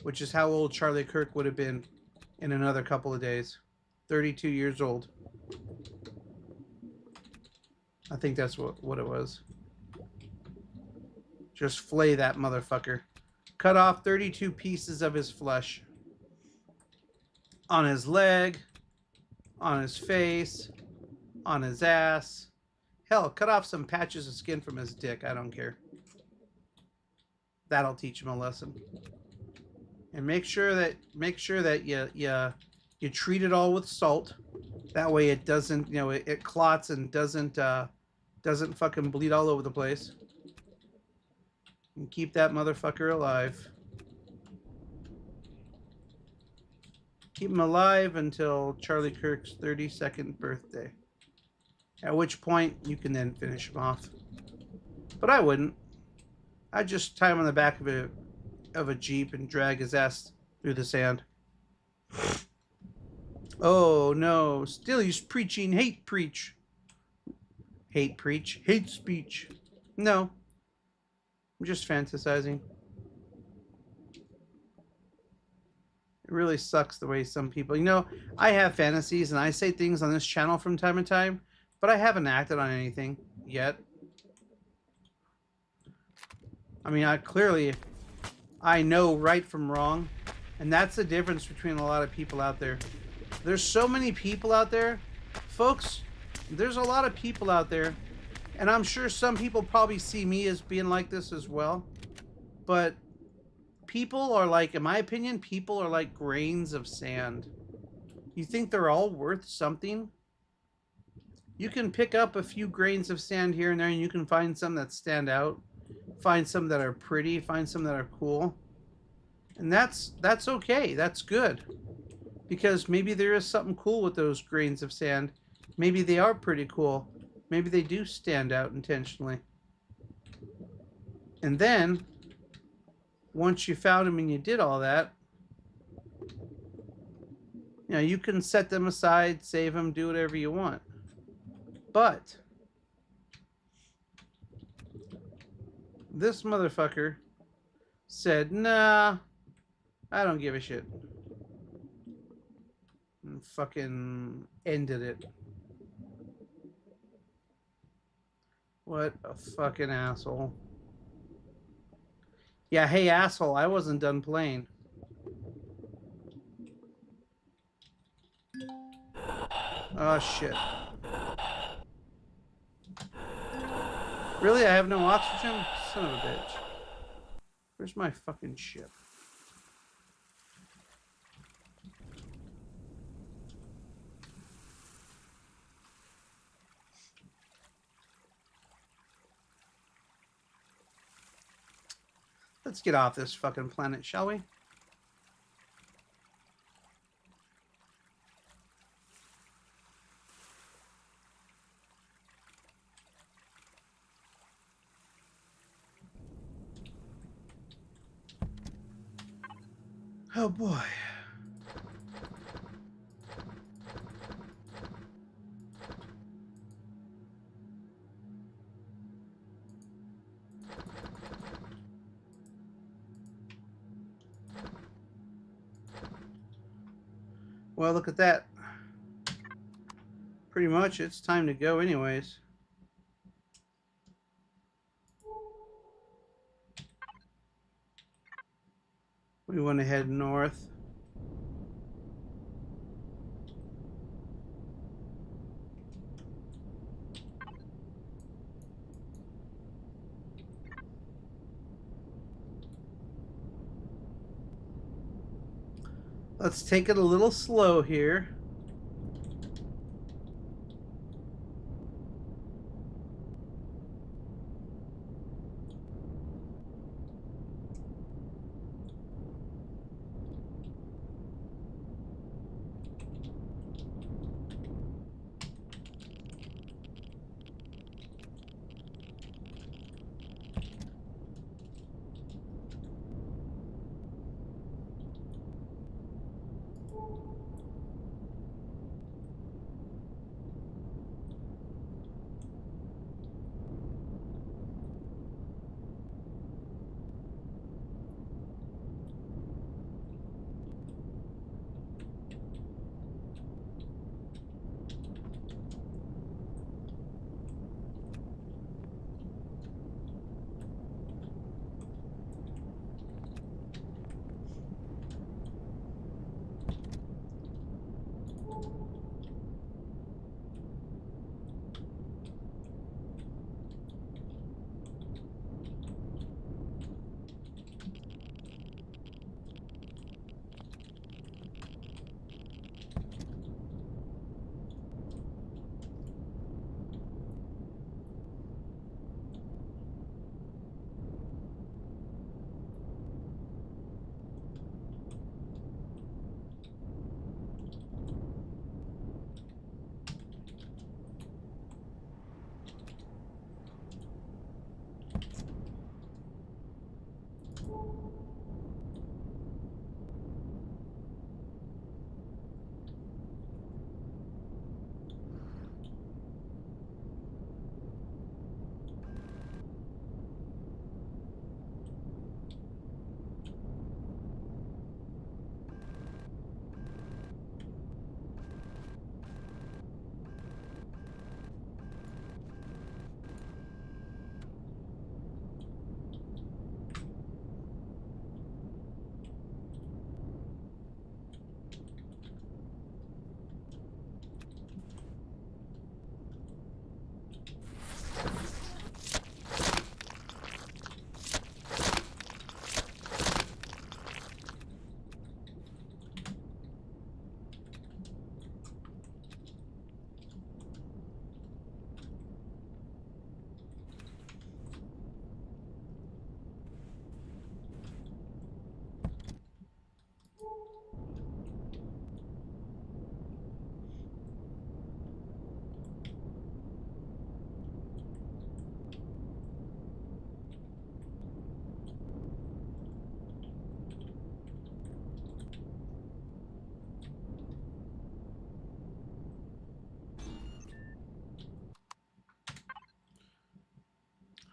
Which is how old Charlie Kirk would have been in another couple of days. 32 years old. I think that's what it was. Just flay that motherfucker. Cut off 32 pieces of his flesh. On his leg. On his face. On his ass. Hell, cut off some patches of skin from his dick. I don't care. That'll teach him a lesson. And make sure that you treat it all with salt. That way it doesn't, it clots and doesn't fucking bleed all over the place. And keep that motherfucker alive. Keep him alive until Charlie Kirk's 32nd birthday. At which point you can then finish him off. But I wouldn't. I'd just tie him on the back of a Jeep and drag his ass through the sand. Oh no, still he's preaching hate preach. Hate preach, hate speech. No. I'm just fantasizing. It really sucks the way some people, I have fantasies and I say things on this channel from time to time, but I haven't acted on anything yet. I mean, I know right from wrong, and that's the difference between a lot of people out there. There's so many people out there, folks. There's a lot of people out there, and I'm sure some people probably see me as being like this as well. But people are like, in my opinion, people are like grains of sand. You think they're all worth something? You can pick up a few grains of sand here and there, and you can find some that stand out, find some that are pretty, find some that are cool. And that's okay. That's good. Because maybe there is something cool with those grains of sand. Maybe they are pretty cool. Maybe they do stand out intentionally. And then, once you found them and you did all that, you can set them aside, save them, do whatever you want. But this motherfucker said, nah, I don't give a shit. And fucking ended it. What a fucking asshole. Yeah, hey asshole, I wasn't done playing. Oh shit. Really? I have no oxygen? Son of a bitch. Where's my fucking ship? Let's get off this fucking planet, shall we? Oh boy. Well, look at that. Pretty much it's time to go anyways. We want to head north. Let's take it a little slow here.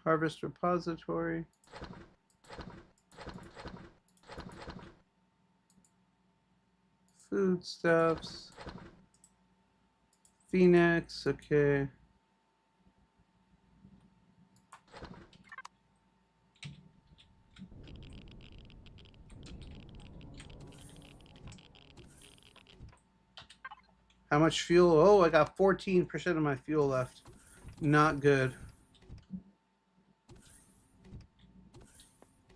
Harvest repository. Foodstuffs. Phoenix, okay. How much fuel? Oh, I got 14% of my fuel left. Not good.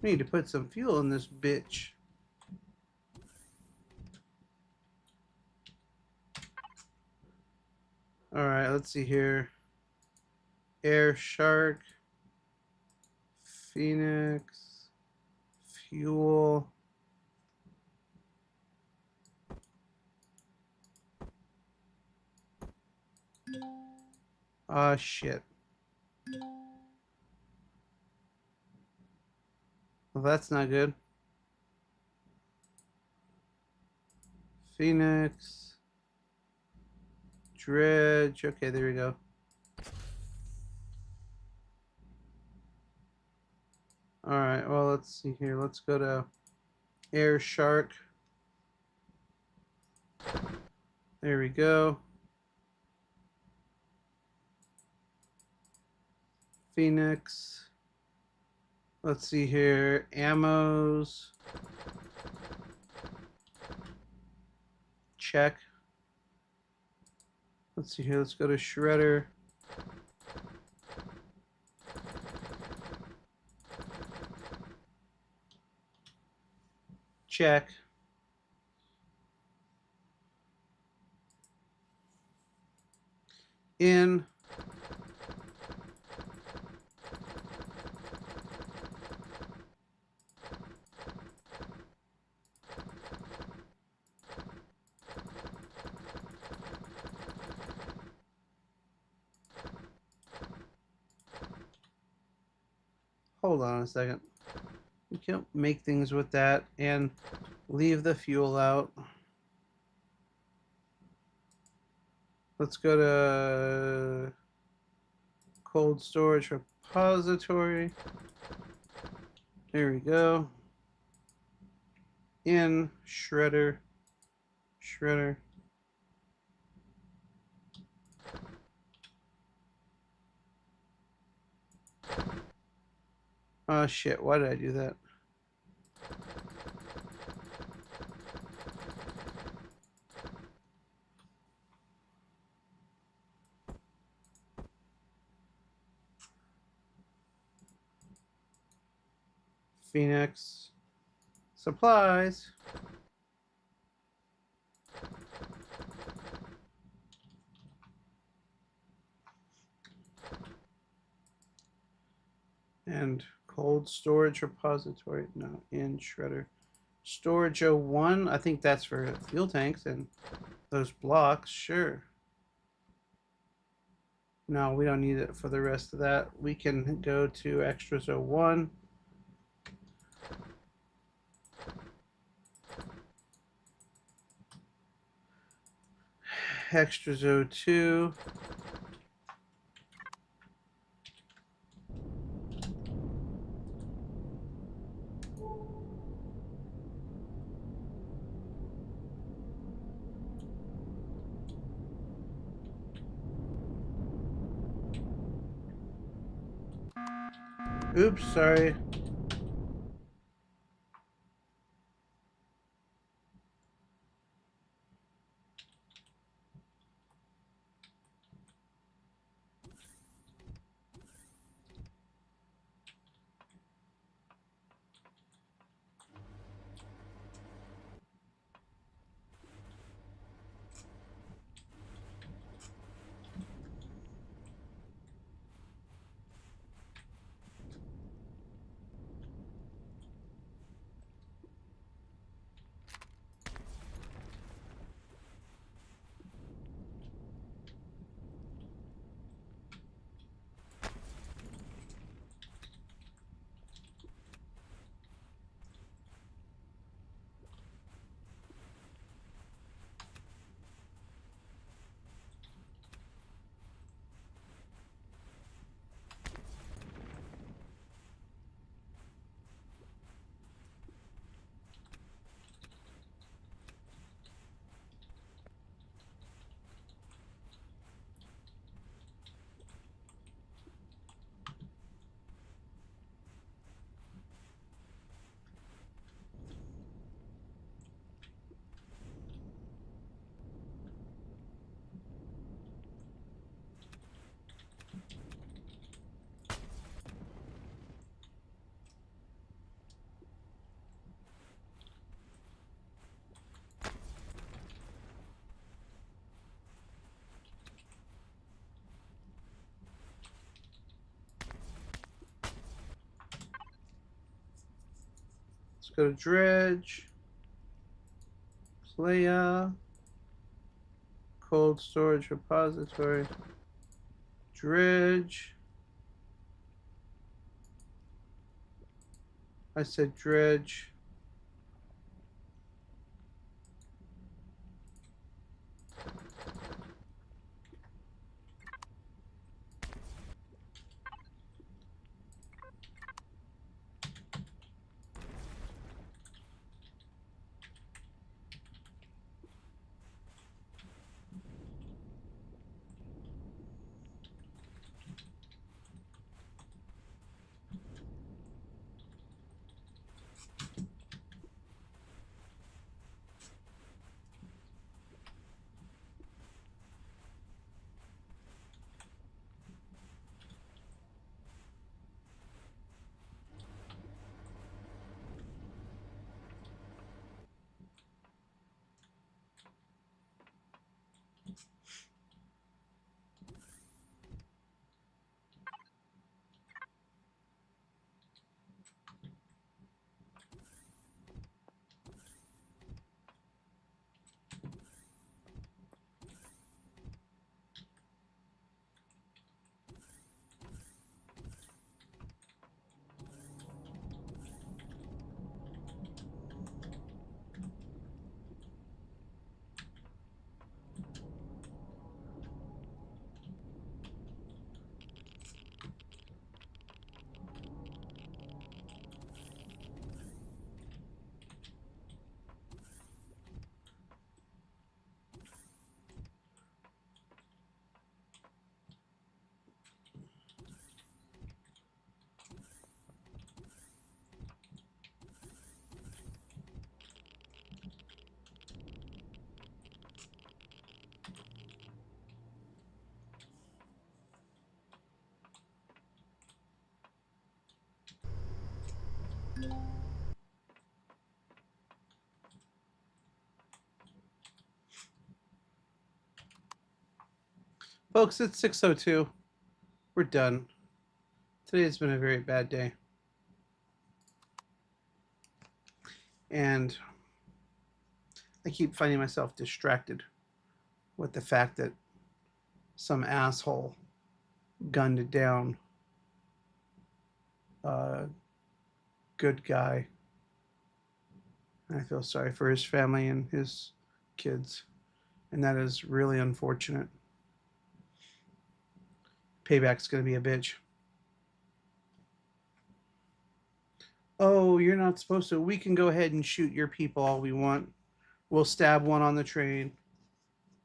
We need to put some fuel in this bitch. Alright, let's see here. Air Shark. Phoenix. Fuel. Ah, shit. Well, that's not good. Phoenix. Dredge. Okay, there we go. Alright, well, let's see here. Let's go to Air Shark. There we go. Phoenix. Let's see here. Ammos. Check. Let's see here. Let's go to Shredder. Check. In. Hold on a second. You can't make things with that and leave the fuel out. Let's go to cold storage repository. There we go. In Shredder. Shredder. Oh shit, why did I do that? Phoenix. Supplies. And cold storage repository. No, in Shredder. Storage 01. I think that's for fuel tanks and those blocks. Sure. No, we don't need it for the rest of that. We can go to extras 01. Extras 02. Oops, sorry. Let's go to dredge. Playa. Cold storage repository. Dredge. I said dredge. Folks, it's 6:02. We're done. Today's been a very bad day. And I keep finding myself distracted with the fact that some asshole gunned down a good guy. I feel sorry for his family and his kids. And that is really unfortunate. Payback's going to be a bitch. Oh, you're not supposed to. We can go ahead and shoot your people all we want. We'll stab one on the train.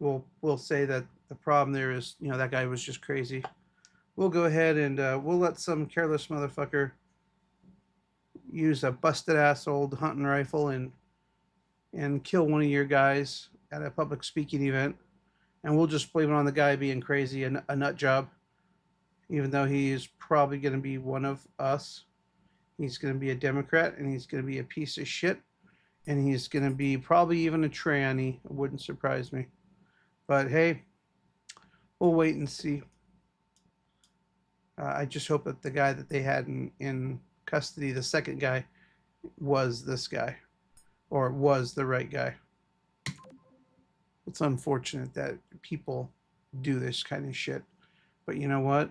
We'll say that the problem there is, that guy was just crazy. We'll go ahead and we'll let some careless motherfucker use a busted ass old hunting rifle and kill one of your guys at a public speaking event, and we'll just blame it on the guy being crazy and a nut job, even though he is probably going to be one of us. He's going to be a Democrat, and he's going to be a piece of shit, and he's going to be probably even a tranny. It wouldn't surprise me. But hey, we'll wait and see. I just hope that the guy that they had in custody, the second guy, was this guy, or was the right guy. It's unfortunate that people do this kind of shit. But you know what?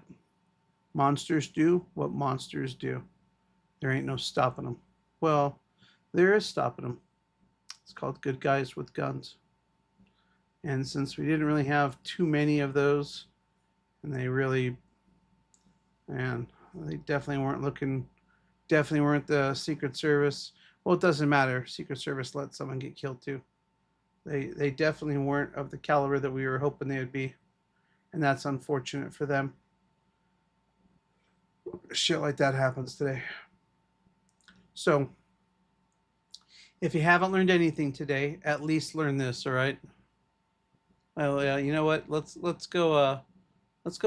Monsters do what monsters do. There ain't no stopping them. Well, there is stopping them. It's called good guys with guns. And since we didn't really have too many of those, and they definitely weren't the Secret Service. Well, it doesn't matter. Secret Service let someone get killed too. They definitely weren't of the caliber that we were hoping they would be. And that's unfortunate for them. Shit like that happens today. So, if you haven't learned anything today, at least learn this, all right? Well, yeah, you know what? Let's go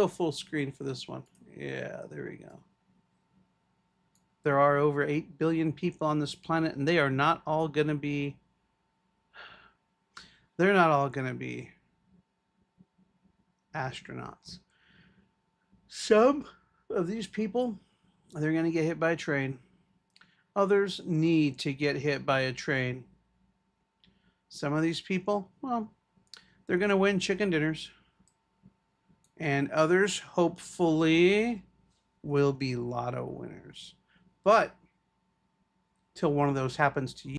full screen for this one. Yeah, there we go. There are over 8 billion people on this planet, and they're not all going to be astronauts. Some of these people, they're going to get hit by a train. Others need to get hit by a train. Some of these people, well, they're going to win chicken dinners. And others, hopefully, will be lotto winners. But till one of those happens to you,